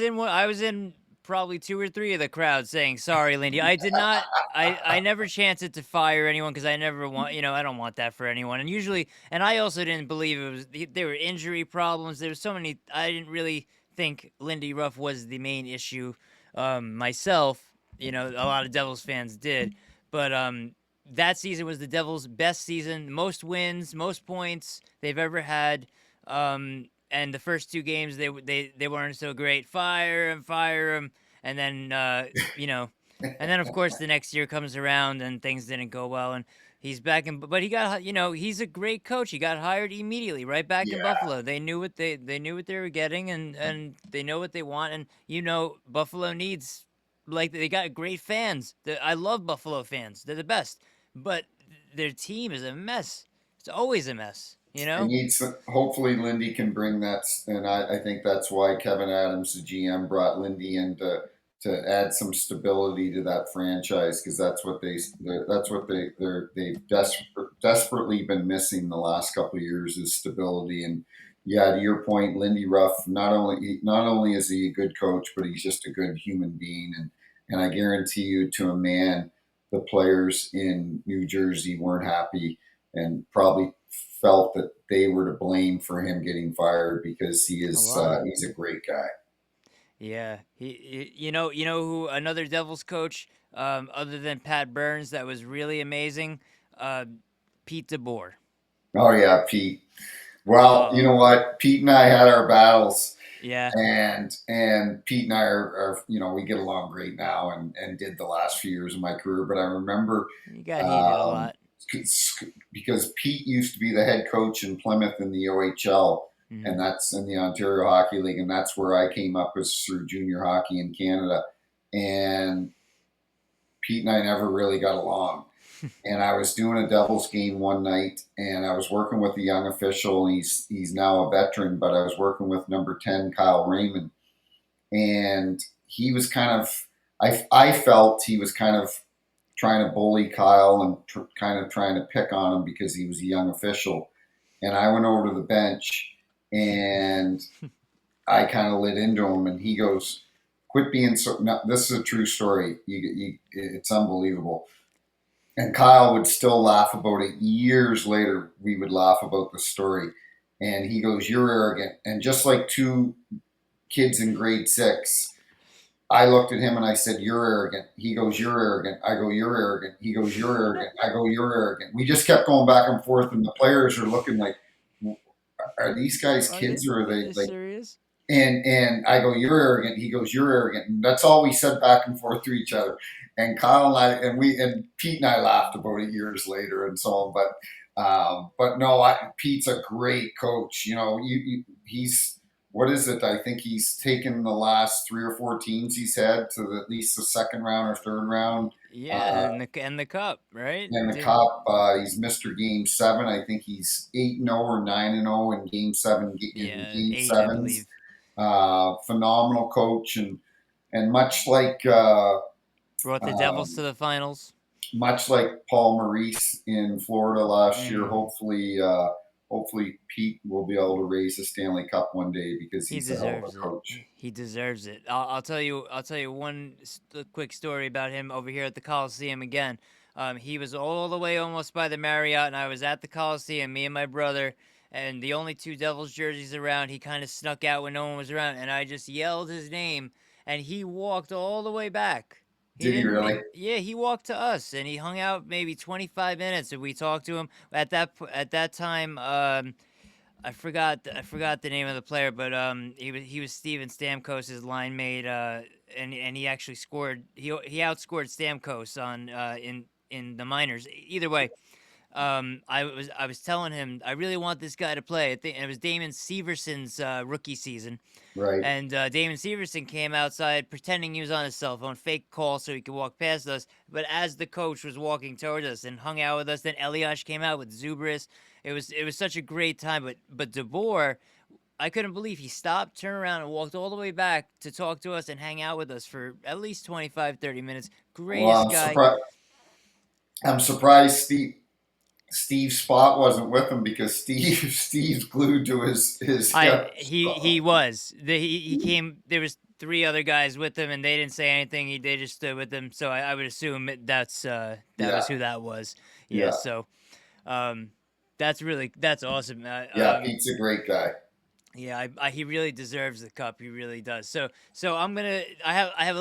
in probably two or three of the crowd saying sorry, Lindy. I did not. I never chanted to fire anyone because I never want. I don't want that for anyone. And usually, and I also didn't believe it was. There were injury problems. There was so many. I didn't really think Lindy Ruff was the main issue. Myself, a lot of Devils fans did, but that season was the Devils' best season, most wins, most points they've ever had. And the first two games they weren't so great. Fire him, and then and then of course the next year comes around and things didn't go well, and he's back in. But he got he's a great coach. He got hired immediately, right back in Yeah, Buffalo. They knew what they were getting, and they know what they want. And Buffalo needs, like, they got great fans. I love Buffalo fans. They're the best, but their team is a mess. It's always a mess. it needs, hopefully Lindy can bring that, and I think that's why Kevin Adams, the GM, brought Lindy in to add some stability to that franchise, because that's what desperately been missing the last couple of years is stability. And yeah, to your point, Lindy Ruff, not only is he a good coach, but he's just a good human being. And I guarantee you, to a man, the players in New Jersey weren't happy and probably felt that they were to blame for him getting fired, because A lot. he's a great guy. Yeah, you know who another Devils coach, other than Pat Burns, that was really amazing, uh, Pete DeBoer. Oh yeah, Pete. Well, you Oh, know what? Pete and I had our battles, yeah, and Pete and I are we get along great now, and did the last few years of my career. But I remember you got heated a um, lot. because Pete used to be the head coach in Plymouth in the OHL, Hmm. and that's in the Ontario Hockey League, and that's where I came up as through junior hockey in Canada. And Pete and I never really got along. And I was doing a Devils game one night, and I was working with a young official, and he's now a veteran, but I was working with number 10 Kyle Raymond, and he was kind of, I felt he was kind of trying to bully Kyle and kind of trying to pick on him because he was a young official. And I went over to the bench, and I kind of lit into him, and he goes, "Quit being so." No, this is a true story. It's unbelievable. And Kyle would still laugh about it. Years later, we would laugh about the story. And he goes, "You're arrogant." And just like two kids in grade 6, I looked at him and I said, "You're arrogant." He goes, "You're arrogant." I go, "You're arrogant." He goes, "You're arrogant." I go, "You're arrogant." We just kept going back and forth, and the players are looking like, "Are these guys kids, or are Are they they like?" serious? And I go, "You're arrogant." He goes, "You're arrogant." And that's all we said back and forth to each other. And Kyle and I, and Pete and I laughed about it years later and so on. But no, Pete's a great coach. He's, what is it? I think he's taken the last 3 or 4 teams he's had to at least the second round or third round. Yeah, Uh, and the cup, right? in the Didn't cup, he's Mr. Game Seven. I think he's 8-0 or 9-0 in Game Seven, in Yeah, Game eight, I Sevens. believe. Phenomenal coach, and Brought the Devils to um, the finals. much like Paul Maurice in Florida last year. Mm, Hopefully, hopefully Pete will be able to raise the Stanley Cup one day because He he's a hell of a deserves it. coach. He deserves it. I'll tell you. I'll tell you one quick story about him over here at the Coliseum again. He was all the way almost by the Marriott, and I was at the Coliseum, me and my brother, and the only two Devils jerseys around. He kind of snuck out when no one was around, and I just yelled his name, and he walked all the way back. He Did he didn't. really? Yeah, he walked to us, and he hung out maybe 25 minutes, and we talked to him at that time. I forgot the name of the player, but he was Steven Stamkos' line mate, and he actually scored. He outscored Stamkos on in the minors. Either way, I was telling him I really want this guy to play. I think and it was Damon Severson's rookie season, Right. and Damon Severson came outside pretending he was on his cell phone, fake call so he could walk past us. But as the coach was walking towards us and hung out with us, then Eliash came out with Zubris. It was such a great time. But DeBoer, I couldn't believe he stopped, turned around, and walked all the way back to talk to us and hang out with us for at least 25, 30 minutes. Well, Greatest guy. I'm surprised Steve Spot wasn't with him because Steve's glued to his hip. He was he came. There was three other guys with him, and they didn't say anything. They just stood with him. So I would assume that Yeah, was who that was. Yeah. yeah, So um, that's awesome. yeah. Pete's a great guy. Yeah, he really deserves the cup. He really does. So I have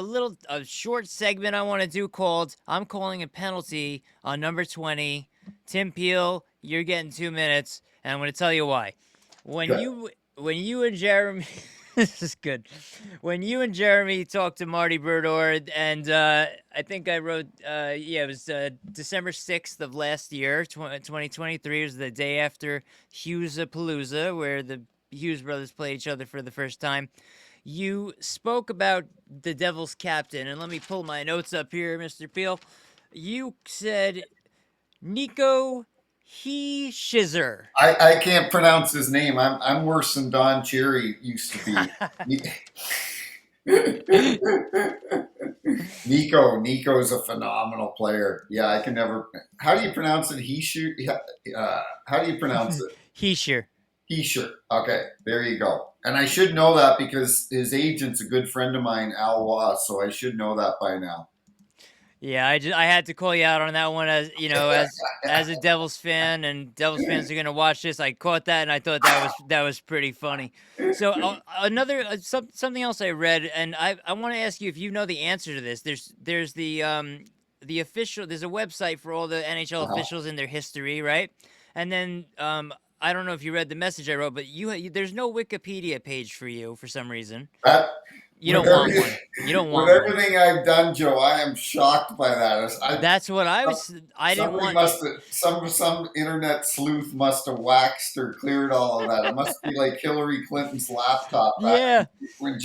a short segment I want to do called I'm calling a penalty on number 20. Tim Peel, you're getting 2 minutes, and I'm going to tell you why. Good. When you and Jeremy this is good. When you and Jeremy talked to Marty Burdor, and I think I wrote, yeah, it was December 6th of last year, 2023. It was the day after Hughes-a-Palooza, where the Hughes brothers played each other for the first time. You spoke about the Devils captain, and let me pull my notes up here, Mr. Peel. You said Nico Hischizer. I can't pronounce his name. I'm worse than Don Cherry used to be. Nico's a phenomenal player. Yeah, I can never. How do you pronounce it? How do you pronounce it? Hischier. Heisher. Okay, there you go. And I should know that because his agent's a good friend of mine, Al Wass, so I should know that by now. Yeah, I had to call you out on that one as you know as a Devils fan, and Devils fans are gonna watch this. I caught that and I thought that was pretty funny. So another something else I read, and I want to ask you if you know the answer to this. There's the official. There's a website for all the NHL Uh-huh. officials and their history, right? And then I don't know if you read the message I wrote, but there's no Wikipedia page for you for some reason. That, You with don't want everything, one. You don't with want one. everything I've done, Joe, I am shocked by that. That's what I was. I didn't Somebody want. must have some internet sleuth must have waxed or cleared all of that. It must be like Hillary Clinton's laptop back Yeah, when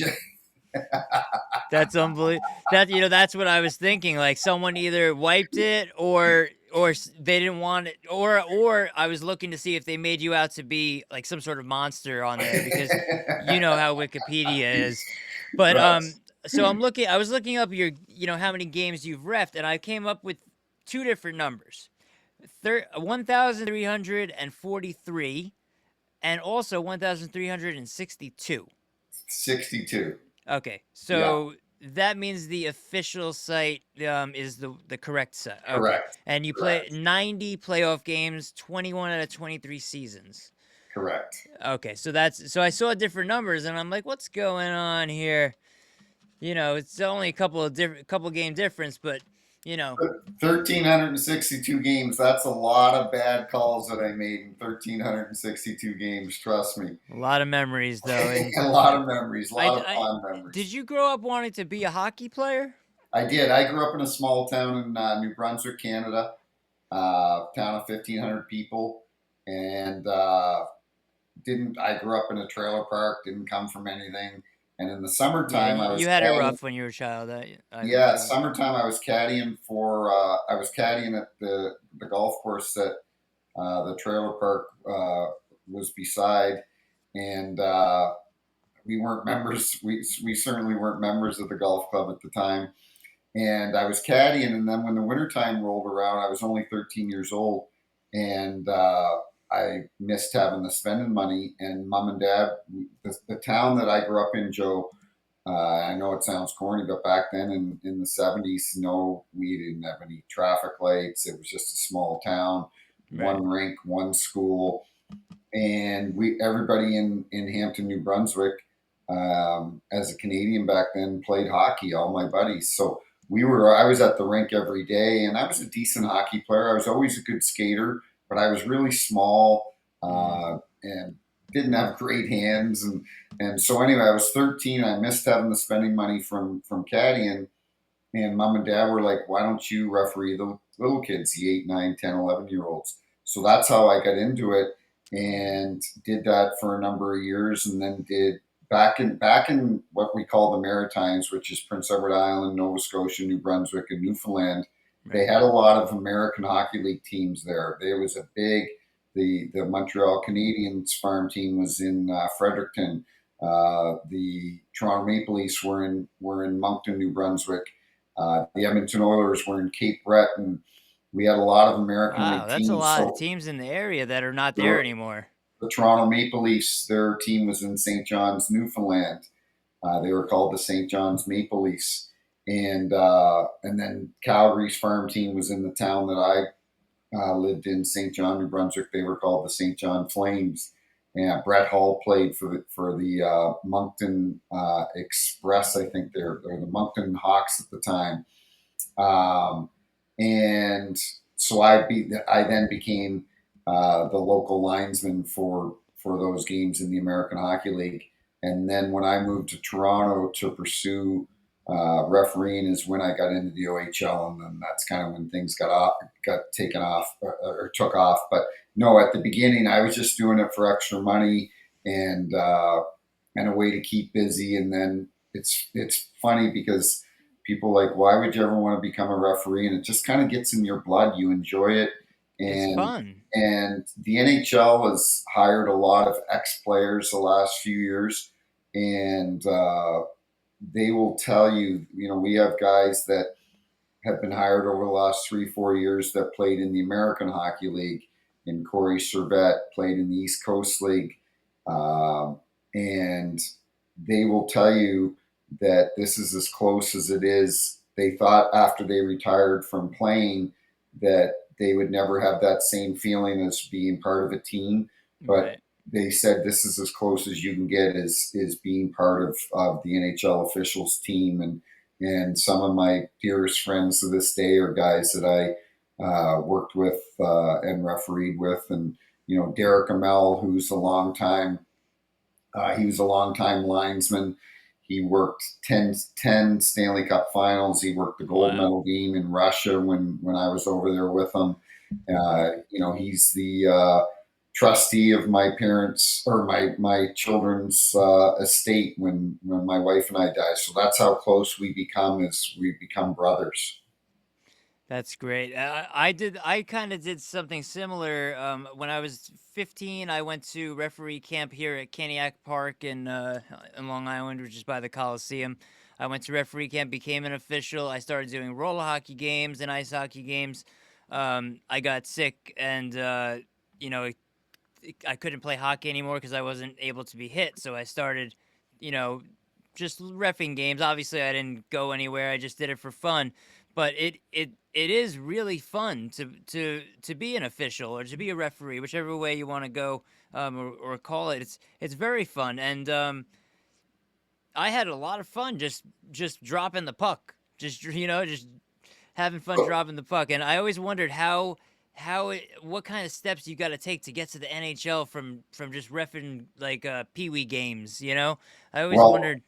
that's unbelievable. That's what I was thinking. Like someone either wiped it or they didn't want it, or I was looking to see if they made you out to be like some sort of monster on there because you know how Wikipedia is. But right. so I was looking up your how many games you've refed, and I came up with two different numbers. 1,343 and also 1,362. 62. Okay, Yeah, so that means the official site is the correct site. Okay, correct. and you play Correct. 90 playoff games, 21 out of 23 seasons. Correct. Okay, so I saw different numbers, and I'm like, what's going on here? It's only a couple game difference, but 1,362 games. That's a lot of bad calls that I made in 1,362 games. Trust me. a lot of memories though. And A lot of memories, a lot of I fond memories. did you grow up wanting to be a hockey player? I did. I grew up in a small town in New Brunswick, Canada, town of 1,500 people, and didn't. I grew up in a trailer park. Didn't come from anything. And in the Yeah, summertime, I was you had it caddying. rough when you were a child. I Yeah, know. summertime I was caddying for. I was caddying at the golf course that the trailer park was beside, and we weren't members. We certainly weren't members of the golf club at the time. And I was caddying, and then when the wintertime rolled around, I was only 13 years old, and I missed having the spending money. And mom and dad, the town that I grew up in, Joe. I know it sounds corny, but back then in the 70s, no, we didn't have any traffic lights. It was just a small town, Right. one rink, one school, and we everybody in Hampton, New Brunswick, as a Canadian back then, played hockey. All my buddies, so I was at the rink every day, and I was a decent hockey player. I was always a good skater, but I was really small Mm. and didn't have great hands, and so anyway, I was 13. I missed having the spending money from caddying, and mom and dad were like, why don't you referee the little kids, the 8, 9, 10, 11 year olds? So that's how I got into it and did that for a number of years. And then did back in what we call the Maritimes, which is Prince Edward Island, Nova Scotia, New Brunswick, and Newfoundland. They Right. had a lot of American Hockey League teams there. There was a big, the Montreal Canadiens farm team was in Fredericton. The Toronto Maple Leafs were in Moncton, New Brunswick. The Edmonton Oilers were in Cape Breton. We had a lot of American Wow, League that's a teams. lot of So teams in the area that are not there the, anymore. the Toronto Maple Leafs, their team was in St. John's, Newfoundland. They were called the St. John's Maple Leafs, and then Calgary's farm team was in the town that I lived in, St. John, New Brunswick. They were called the St. John Flames. And Brett Hull played for the Moncton Express, I think they're or the Moncton Hawks at the time. And so I then became the local linesman for those games in the American Hockey League. And then when I moved to Toronto to pursue refereeing, is when I got into the OHL, and then that's kind of when things got taken off or took off. But no, at the beginning, I was just doing it for extra money and and a way to keep busy. And then it's funny because people like, why would you ever want to become a referee? And it just kind of gets in your blood. You enjoy it, It's and fun. the NHL has hired a lot of ex players the last few years, and they will tell you, we have guys that have been hired over the last 3, 4 years that played in the American Hockey League. And Corey Servette played in the East Coast League. Um, and they will tell you that this is as close as it is. They thought after they retired from playing that they would never have that same feeling as being part of a team. But Right. they said this is as close as you can get is being part of the NHL officials team. And some of my dearest friends to this day are guys that I worked with and refereed with. And, Derek Amell, who's a long time, he was a long time linesman. He worked 10 Stanley Cup finals. He worked the gold Wow. medal game in Russia when I was over there with him. He's the trustee of my parents or my children's estate when my wife and I die. So that's how close we become as we become brothers. That's great. I kind of did something similar. When I was 15, I went to referee camp here at Caniac Park in Long Island, which is by the Coliseum. I went to referee camp, became an official. I started doing roller hockey games and ice hockey games. I got sick, and you know, I couldn't play hockey anymore because I wasn't able to be hit. So I started, you know, just refing games. Obviously, I didn't go anywhere. I just did it for fun. But it is really fun to be an official or to be a referee, whichever way you want to go, or call it. It's very fun, and I had a lot of fun just dropping the puck, just having fun dropping the puck. And I always wondered what kind of steps you got to take to get to the NHL from just refing like pee wee games. I always Well, wondered.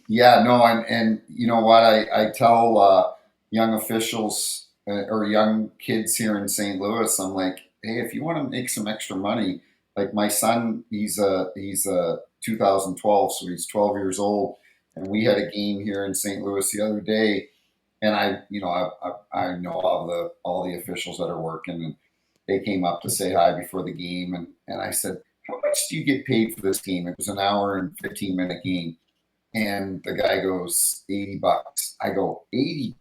yeah, no, and you know what? I tell young officials or young kids here in St. Louis, I'm like, hey, if you want to make some extra money, like my son, he's 2012, so he's 12 years old, and we had a game here in St. Louis the other day, and I know all the officials that are working, and they came up to say hi before the game, and I said, how much do you get paid for this game? It was an hour and 15-minute game. And the guy goes, $80. I go, $80?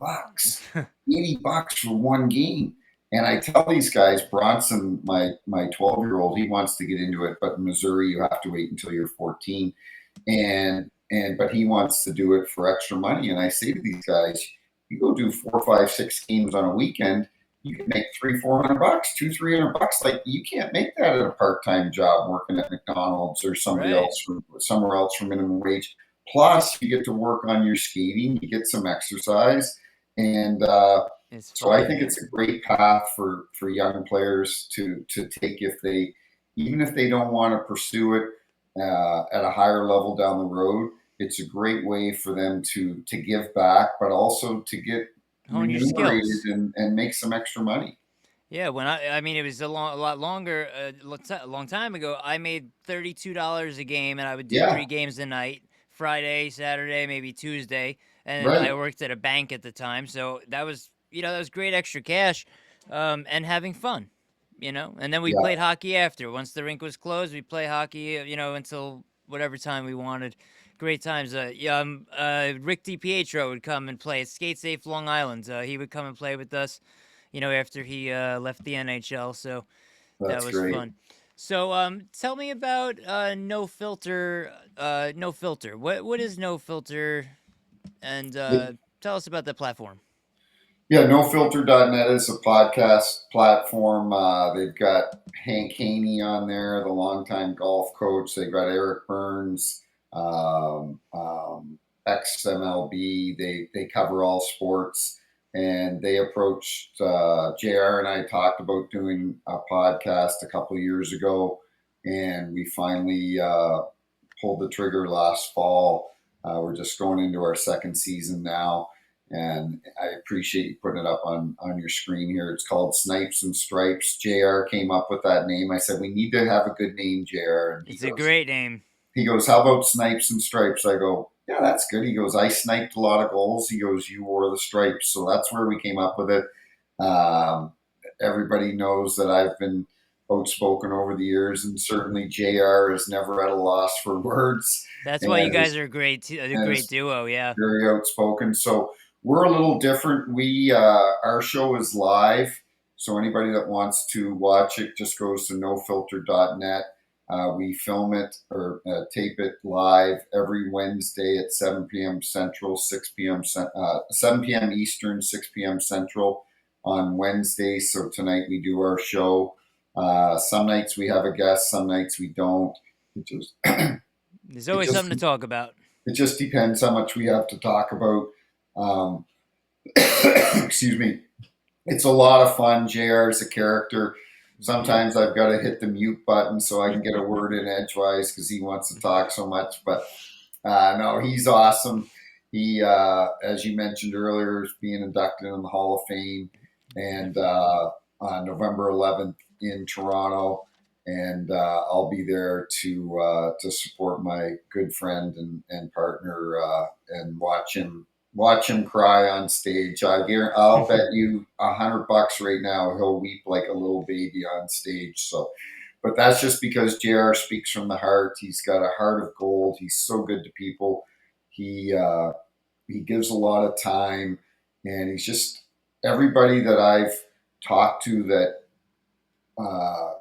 $80 for one game. And I tell these guys, Bronson, my 12-year-old, he wants to get into it, but in Missouri you have to wait until you're 14, and but he wants to do it for extra money. And I say to these guys, you go do 4, 5, 6 games on a weekend, you can make 300, 400 bucks, 200, 300 bucks. Like you can't make that at a part-time job working at McDonald's or somebody Right. else from somewhere else for minimum wage. Plus, you get to work on your skating, you get some exercise, and It's so I fun. think it's a great path for young players to take if they even if they don't want to pursue it at a higher level down the road. It's a great way for them to give back, but also to get Hone your remunerated skills. and make some extra money. Yeah, when I mean, it was a lot longer, a long time ago. I made $32 a game, and I would do Yeah, 3 games a night, Friday, Saturday, maybe Tuesday, and I right. worked at a bank at the time, so that was, that was great extra cash, and having fun, And then we Yeah, played hockey after. Once the rink was closed, we play hockey, until whatever time we wanted. Great times. Rick DiPietro would come and play at Skate Safe Long Island. He would come and play with us, after he left the NHL. So that that's was great. fun. So tell me about No Filter. No Filter. What is No Filter? And tell us about the platform. Yeah, nofilter.net is a podcast platform. They've got Hank Haney on there, the longtime golf coach. They've got Eric Burns, um, um, XMLB. They cover all sports, and they approached JR and I talked about doing a podcast a couple of years ago, and we finally pulled the trigger last fall. We're just going into our second season now, and I appreciate you putting it up on your screen here. It's called Snipes and Stripes. JR came up with that name. I said we need to have a good name, JR, and It's a great name. he goes, how about Snipes and Stripes? I go, yeah, that's good. He goes, I sniped a lot of goals. He goes, you wore the stripes. So that's where we came up with it. Um, Everybody knows that I've been outspoken over the years, and certainly JR is never at a loss for words, That's why you and guys is are a and great is duo. Yeah. very outspoken. So we're a little different. We our show is live, so anybody that wants to watch it just goes to nofilter.net. We film it or tape it live every Wednesday at 7 p.m. Central, 7 p.m. Eastern, 6 p.m. Central on Wednesday. So tonight we do our show. Some nights we have a guest, some nights we don't. It just There's it always just something to talk about. it just depends how much we have to talk about. Um, excuse me. It's a lot of fun. JR is a character. Sometimes I've got to hit the mute button so I can get a word in edgewise because he wants to talk so much. But no, he's awesome. He, as you mentioned earlier, is being inducted in the Hall of Fame, and on November 11th in Toronto, and I'll be there to support my good friend and partner and watch him cry on stage. I'll bet you $100 right now he'll weep like a little baby on stage. So, but that's just because JR speaks from the heart. He's got a heart of gold. He's so good to people. He he gives a lot of time, and he's just everybody that I've talked to that uh,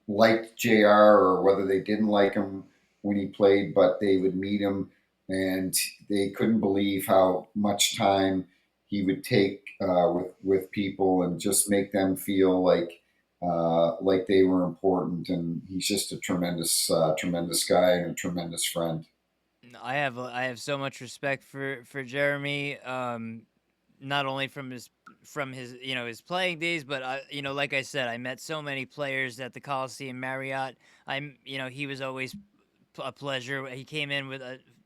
liked JR or whether they didn't like him when he played, but they would meet him and they couldn't believe how much time he would take with people and just make them feel like they were important. And he's just a tremendous guy and a tremendous friend. I have so much respect for Jeremy. Not only from his his playing days, but like I said, I met so many players at the Coliseum Marriott. He was always a pleasure. He came in with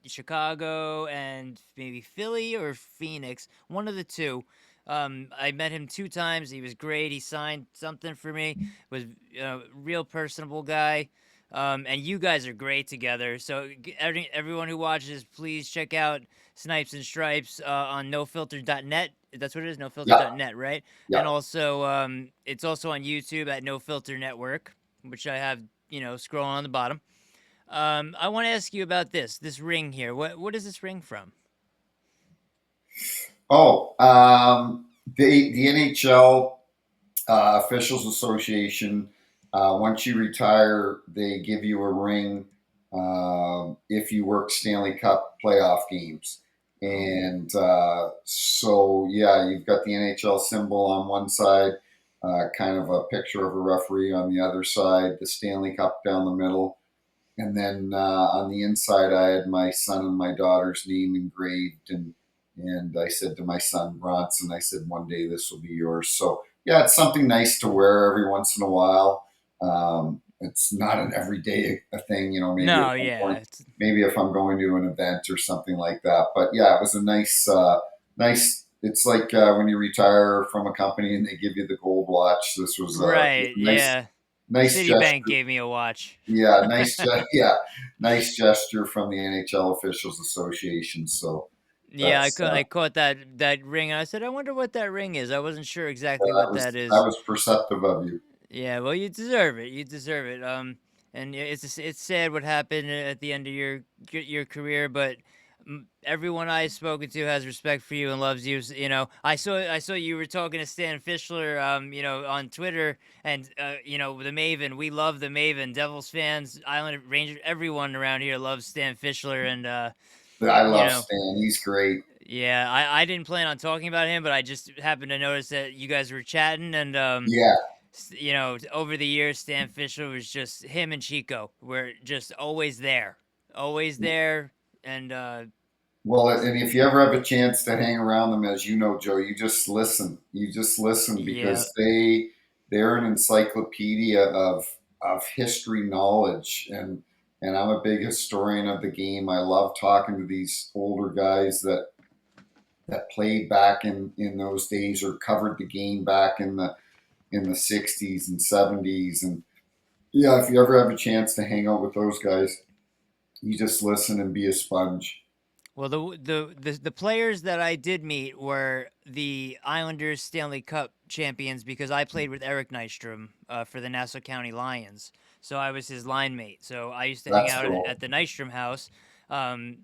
Chicago and maybe Philly or Phoenix, one of the two. I met him 2 times. He was great. He signed something for me. Was a real personable guy. And you guys are great together. So everyone who watches, please check out Snipes and Stripes on nofilter.net. That's what it is, Yeah, nofilter.net, right? And yeah. also, it's also on YouTube at No Filter Network, which I have, scrolling on the bottom. I want to ask you about this ring here. What is this ring from? Oh, the NHL. Officials Association. Once you retire, they give you a ring if you work Stanley Cup playoff games. Oh, And so, yeah, you've got the NHL symbol on one side, kind of a picture of a referee on the other side, the Stanley Cup down the middle. And then on the inside, I had my son and my daughter's name engraved, and I said to my son Bronson, I said, one day this will be yours. So yeah, it's something nice to wear every once in a while. It's not an everyday thing, you know. no, yeah, Maybe if I'm going to an event or something like that. But yeah, it was a nice, nice. It's like when you retire from a company and they give you the gold watch. This was a right, nice, yeah. nice Citibank gesture. gave me a watch. Yeah, yeah, nice gesture from the NHL Officials Association. So Yeah, that's I caught that ring, and I said, "I wonder what that ring is." I wasn't sure exactly that what was that that is. was perceptive of you. Yeah, well, you deserve it. You deserve it. And it's sad what happened at the end of your career, but everyone I've spoken to has respect for you and loves you. You know, I saw you were talking to Stan Fischler, you know, on Twitter, and you know, the Maven. We love the Maven. Devils fans, Island Rangers, everyone around here loves Stan Fischler, and I you love know, Stan. He's great. yeah, I didn't plan on talking about him, but I just happened to notice that you guys were chatting, and Yeah. you know, over the years, Stan Fisher was just him and Chico were just always there, and Well, and if you ever have a chance to hang around them, as you know, Joe, you just listen. You just listen yeah, because they're an encyclopedia of history knowledge, and I'm a big historian of the game. I love talking to these older guys that played back in those days or covered the game back in the 60s and 70s. And yeah, if you ever have a chance to hang out with those guys, you just listen and be a sponge. well, the players that I did meet were the Islanders Stanley Cup champions because I played with Eric Nystrom for the Nassau County Lions, so I was his line mate. So I used to hang That's out cool. at the Nystrom house. Um,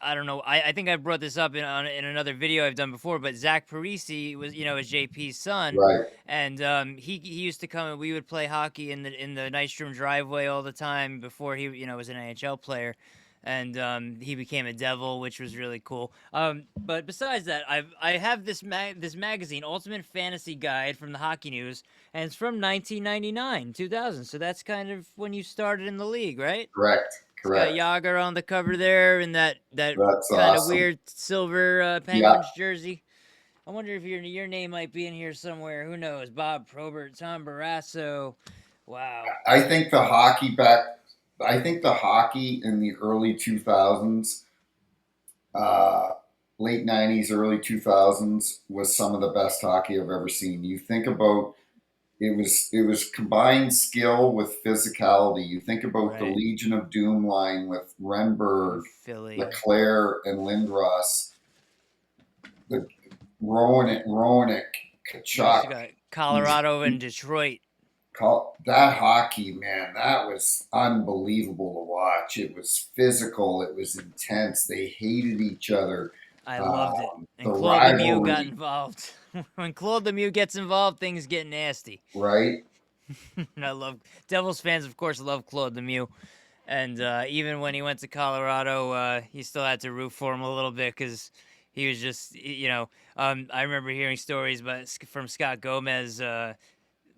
I don't know. I think I brought this up in another video I've done before, but Zach Parisi was, you know, is JP's son, Right. and he used to come and we would play hockey in the Nystrom driveway all the time before he, you know, was an NHL player, and he became a Devil, which was really cool. But besides that, I have this magazine, Ultimate Fantasy Guide from the Hockey News, and it's from 1999, 2000. So that's kind of when you started in the league, right? Correct. It's got Correct. Yager on the cover there and that That's kind of awesome. weird silver Yeah. Penguins jersey. I wonder if your name might be in here somewhere. Who knows? Bob Probert, Tom Barrasso. Wow. I think the hockey back, I think the hockey in the early 2000s, uh, late 90s, early 2000s was some of the best hockey I've ever seen. You think about it was combined skill with physicality. You think about the Right. Legion of Doom line with In Renberg, Philly. Leclaire, and Lindros, the Roenick, You also Kachuk. got These Colorado and Detroit. that hockey, man, that was unbelievable to watch. It was physical. It was intense. They hated each other. I loved it. The And Claude Lemieux got rivalry, involved. When Claude Lemieux gets involved, things get nasty. right? And I love Devils fans, of course, love Claude Lemieux. And even when he went to Colorado, he still had to root for him a little bit because he was just, you know, I remember hearing stories from Scott Gomez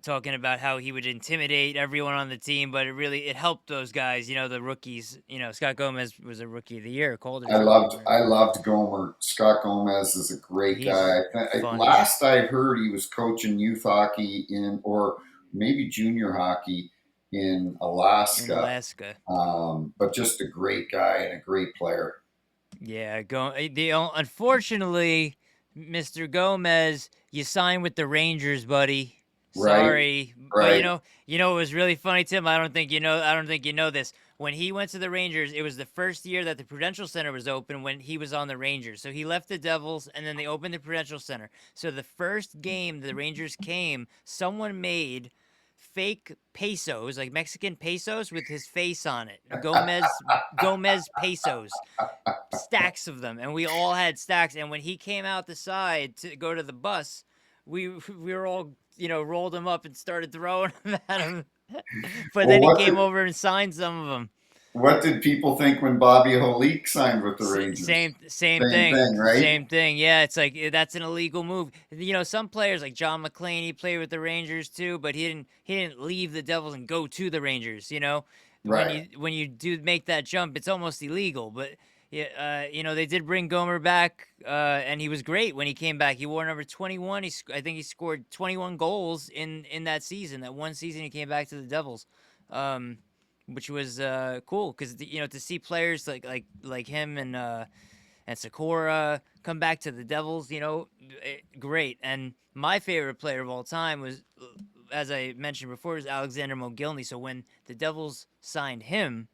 talking about how he would intimidate everyone on the team, but it helped those guys, you know, the rookies. You know, Scott Gomez was a rookie of the year, Calder I Trophy loved winner. I loved Gomer. Scott Gomez is a great He's guy. funny Last I heard, he was coaching youth hockey in or maybe junior hockey in in Alaska. Alaska. But just a great guy and a great player. Yeah, unfortunately, Mr. Gomez, you signed with the Rangers, buddy. Right, Sorry, but right. it was really funny, Tim. I don't think you know this. When he went to the Rangers, it was the first year that the Prudential Center was open when he was on the Rangers. So he left the Devils, and then they opened the Prudential Center. So the first game the Rangers came, someone made fake pesos, like Mexican pesos, with his face on it. Gomez pesos, stacks of them, and we all had stacks. And when he came out the side to go to the bus, we were all rolled them up and started throwing them at him. But Well, then he came over and signed some of them. what did people think when Bobby Holik signed with the Rangers? Same Same thing, thing, right? same thing. Yeah, it's like that's an illegal move. Some players like John McClain, he played with the Rangers too, but he didn't leave the Devils and go to the Rangers. When Right. you do make that jump, it's almost illegal. But yeah, they did bring Gomer back, and he was great when he came back. He wore number 21. I think he scored 21 goals in that season. That one season he came back to the Devils. Which was cool because to see players like him and Sakura come back to the Devils, great. And my favorite player of all time was, as I mentioned before, was Alexander Mogilny. So when the Devils signed him,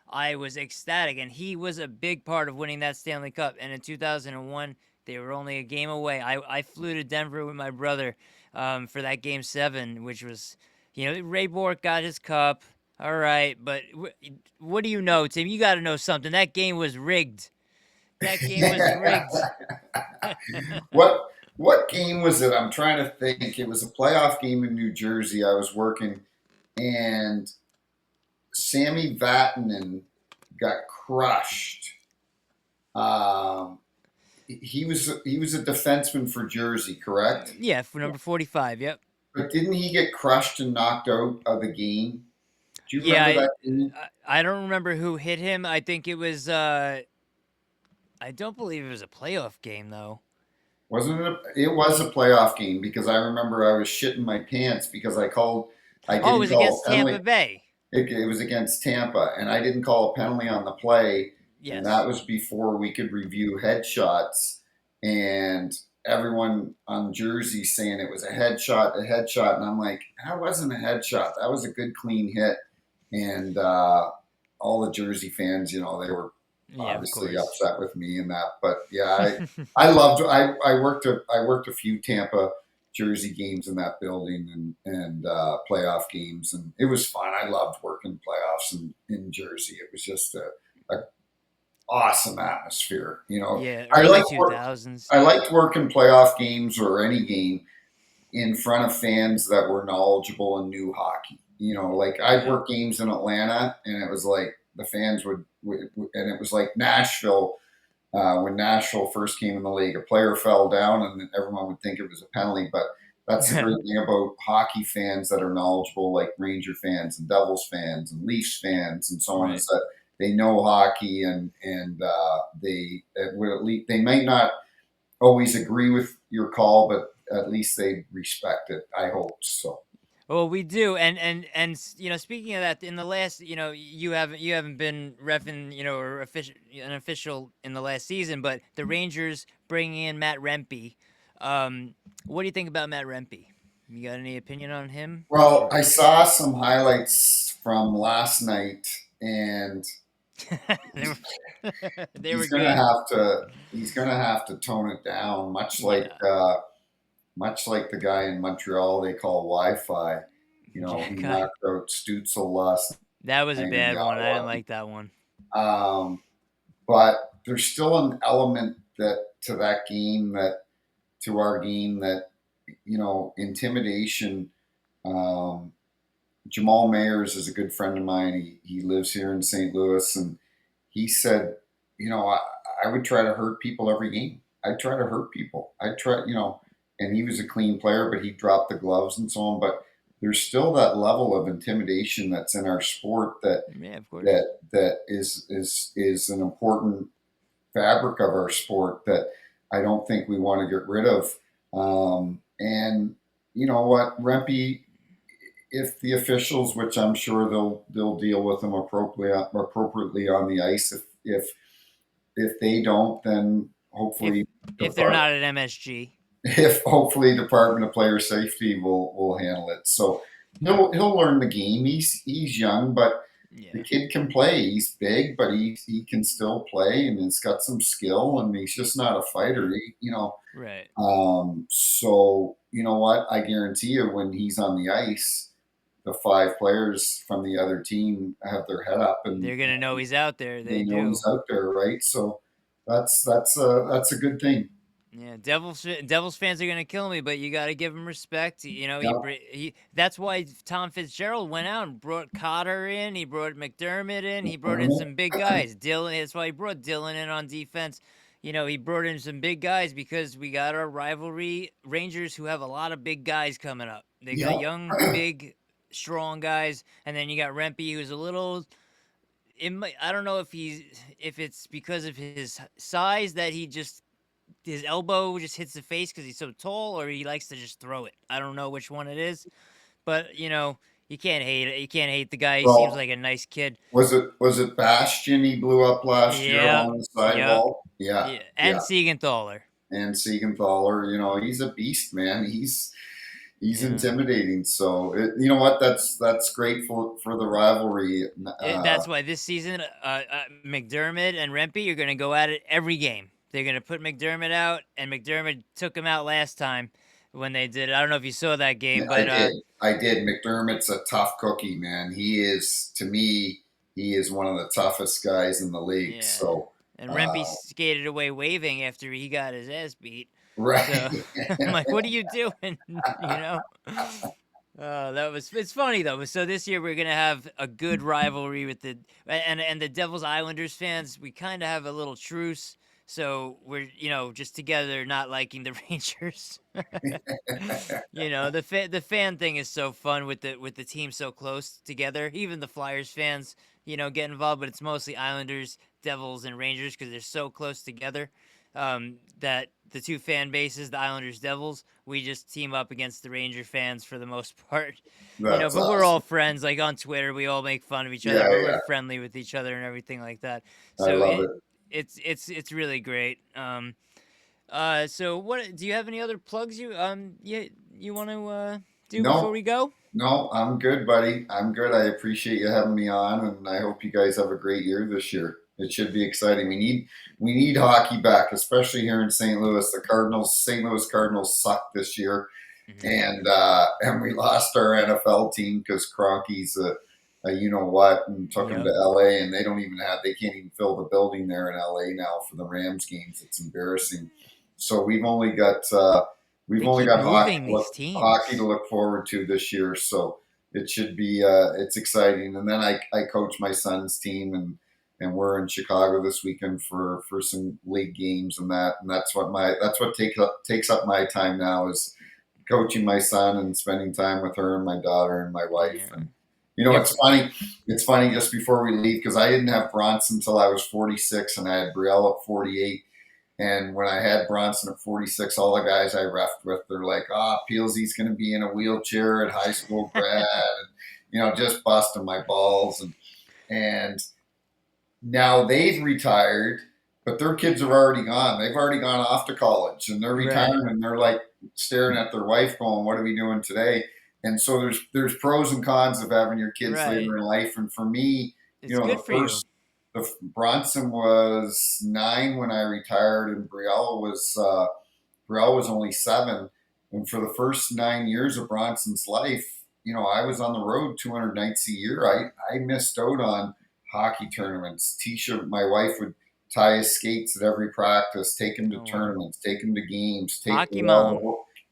I was ecstatic, and he was a big part of winning that Stanley Cup. And in 2001, they were only a game away. I flew to Denver with my brother for that Game 7, which was, Ray Bourque got his cup. All right, but what do you know, Tim? You got to know something. That game was rigged. That game was rigged. What game was it? I'm trying to think. It was a playoff game in New Jersey. I was working, and Sammy Vatanen got crushed. Um, he was a defenseman for Jersey, correct? Yeah, for number 45. Yep. But didn't he get crushed and knocked out of the game? Do you Yeah, remember I, that game? I don't remember who hit him. I think it was. I don't believe it was a playoff game though. Wasn't it? It was a playoff game because I remember I was shitting my pants because I Oh, it didn't was call against a penalty. Tampa Bay. It was against Tampa, and I didn't call a penalty on the play, and that Yes. was before we could review headshots. And everyone on Jersey saying it was a headshot, and I'm like, that wasn't a headshot. That was a good, clean hit. And all the Jersey fans, they were Yeah, of obviously course. upset with me and that. But yeah, I loved. I worked a few Tampa Jersey games in that building and playoff games, and it was fun. I loved working playoffs in Jersey. It was just a awesome atmosphere. Yeah, I early like two work. thousands. I liked working playoff games or any game in front of fans that were knowledgeable and knew hockey. Like I'd Yeah. work games in Atlanta, and it was like the fans would and it was like Nashville when Nashville first came in the league. A player fell down, and everyone would think it was a penalty. But that's the great thing about hockey fans that are knowledgeable, like Ranger fans and Devils fans and Leafs fans and so on, Right. is that they know hockey and they would at least they might not always agree with your call, but at least they respect it. I hope so. Well, we do, and speaking of that, in the last, you haven't been refing, or an official in the last season, but the Rangers bringing in Matt Rempe. What do you think about Matt Rempe? You got any opinion on him? Well, Or I saw some highlights from last night, and they were, they were he's gonna good. have to he's gonna have to tone it down, Yeah, much like the guy in Montreal they call Wi-Fi. He God, knocked out Stutzel last that was a night in the bad one. I didn't Ottawa like that one. game. But there's still an element that to that game that to our game that intimidation. Um, Jamal Mayers is a good friend of mine. He lives here in St. Louis, and he said, I would try to hurt people every game. I'd try to hurt people. I try, and he was a clean player, but he dropped the gloves and so on. But there's still that level of intimidation that's in our sport that Yeah, of course. that is an important fabric of our sport that I don't think we want to get rid of. And you know what, Rempe, if the officials, which I'm sure they'll deal with them appropriately on the ice, if they don't, then If hopefully if they're Department not at MSG, if hopefully Department of Player Safety will handle it. So he'll learn the game. He's young, but the yeah, kid can play. He's big, but he can still play, and he's got some skill, and he's just not a fighter. right. So you know what? I guarantee you, when he's on the ice, the five players from the other team have their head up, and They're gonna know he's out there. they They know do. he's out there, right? So that's a good thing. Yeah, Devils fans are gonna kill me, but you got to give him respect. You know, Yeah. he that's why Tom Fitzgerald went out and brought Cotter in. He brought McDermott in. He brought in Mhm. some big guys. Dylan. That's why he brought Dylan in on defense. You know, he brought in some big guys because we got our rivalry Rangers, who have a lot of big guys coming up. They got Yeah. young, big, strong guys, and then you got Rempe, who's a little. I don't know if it's because of his size that his elbow just hits the face because he's so tall, or he likes to just throw it. I don't know which one it is, but you know, you can't hate it. You can't hate the guy. He seems Well, like a nice kid. was it Bastion he blew up last year Yeah, along the yep, sidewall? Yeah, yeah, and yeah. Siegenthaler. And Siegenthaler, he's a beast, man. He's Yeah, intimidating. So you know what? That's great for the rivalry. that's why this season, McDermott and Rempe are gonna go at it every game. They're gonna put McDermott out, and McDermott took him out last time when they did it. I don't know if you saw that game, I but did. I did. McDermott's a tough cookie, man. He is, to me, he is one of the toughest guys in the league. yeah. So, And Rempe uh, skated away waving after he got his ass beat. So right. I'm like, what are you doing? you know? It's funny though. So this year we're gonna have a good rivalry with and the Devils Islanders fans. We kind of have a little truce. So we're just together not liking the Rangers. The fan thing is so fun with the team so close together. Even the Flyers fans, get involved, but it's mostly Islanders, Devils, and Rangers because they're so close together. That the two fan bases, the Islanders, Devils, we just team up against the Ranger fans for the most part. That's But we're all awesome. friends. Like on Twitter, we all make fun of each other, Yeah, but we're yeah. friendly with each other and everything like that. I So love it. it's really great. So what do you have any other plugs you want to do before No, we go? no, I'm good, buddy. I'm good. I appreciate you having me on, and I hope you guys have a great year this year. It should be exciting. We need hockey back, especially here in St. Louis. The St. Louis Cardinals sucked this year, Hmm. and we lost our NFL team because Cronky's a you know what and took them to Yep. LA, and they can't even fill the building there in LA now for the Rams games. It's embarrassing. So we've They only keep got moving these hockey to teams. look forward to this year. So it should be it's exciting. And then I coach my son's team, and we're in Chicago this weekend for some league games, and that's what takes up my time now is coaching my son and spending time with her and my daughter and my wife. Yeah. And Yeah. it's funny just before we leave because I didn't have Bronson until I was 46, and I had Brielle at 48. And when I had Bronson at 46, all the guys I refed with, they're like, Peelsy's going to be in a wheelchair at high school grad, and just busting my balls. And now they've retired, but their kids are already gone. They've already gone off to college, and they're Right. retiring, and they're like staring at their wife, going, "What are we doing today?" And so there's pros and cons of having your kids Right. later in life. And for me, It's good the for you. first the Bronson was 9 when I retired, and Brielle was only 7. And for the first 9 years of Bronson's life, I was on the road 200 nights a year. I missed out on hockey tournaments. Tisha, my wife, would tie his skates at every practice, take him to Oh wow. tournaments, take him to games, take Hockey mom.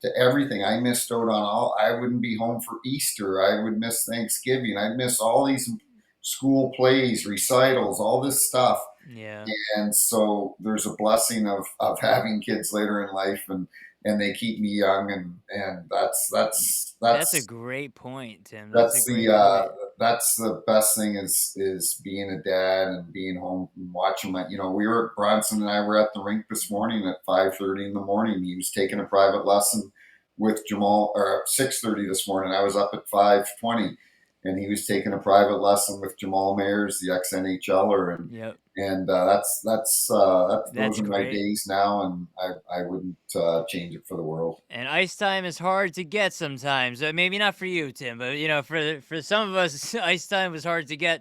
to everything. I missed out on all. I wouldn't be home for Easter. I would miss Thanksgiving. I'd miss all these school plays, recitals, all this stuff. Yeah. And so there's a blessing of having kids later in life, and they keep me young, and That's a great point, Tim. That's a that's the great point. that's the best thing is being a dad and being home and watching my. We were Bronson and I were at the rink this morning at 5:30 in the morning. He was taking a private lesson with Jamal, or 6:30 this morning. I was up at 5:20, and he was taking a private lesson with Jamal Mayers, the ex NHLer, Yep. and those That's are my great. days now, and I wouldn't change it for the world. And ice time is hard to get sometimes. Maybe not for you, Tim, but for some of us, ice time was hard to get.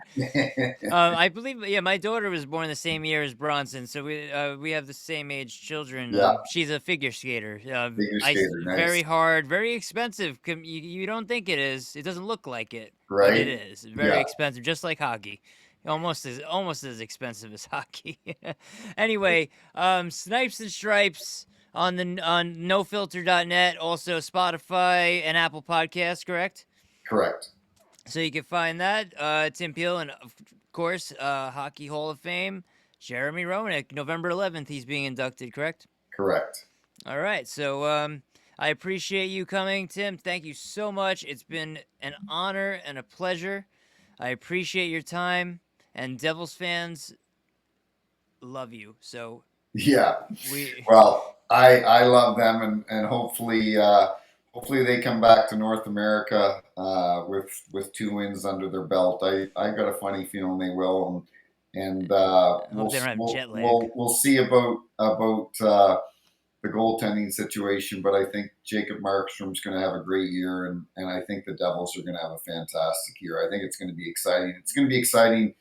I believe, yeah, my daughter was born the same year as Bronson, so we have the same age children. Yeah, She's a figure skater. figure Ice skater, very nice, hard, very expensive. You don't think it is. It doesn't look like it, but it right? is very Yeah. expensive, just like hockey. Almost as expensive as hockey. Anyway, Snipes and Stripes. on nofilter.net, also Spotify and Apple Podcasts, correct? Correct. So you can find that. Tim Peel and, of course, Hockey Hall of Fame, Jeremy Roenick. November 11th, he's being inducted, correct? Correct. All right. So I appreciate you coming, Tim. Thank you so much. It's been an honor and a pleasure. I appreciate your time. And Devils fans love you. So Yeah. we. Well, I love them, and hopefully hopefully they come back to North America with 2 wins under their belt. I got a funny feeling they will, and I hope they don't have jet lag. we'll see about the goaltending situation. But I think Jacob Markstrom's going to have a great year, and I think the Devils are going to have a fantastic year. I think it's going to be exciting. It's going to be exciting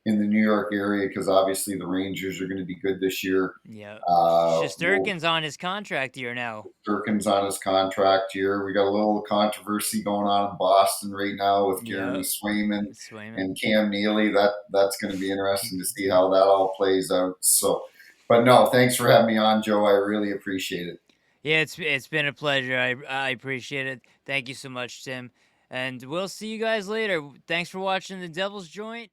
in the New York area because obviously the Rangers are going to be good this year. Yeah. We'll Shesterkin's on his contract year now. Durkin's on his contract year. We got a little controversy going on in Boston right now with Jeremy Yeah. Swayman Swayman. and Cam Neely. That's going to be interesting to see how that all plays out. So, but no, thanks for having me on, Joe. I really appreciate it. Yeah, it's been a pleasure. I appreciate it. Thank you so much, Tim. And we'll see you guys later. Thanks for watching the Devil's Joint.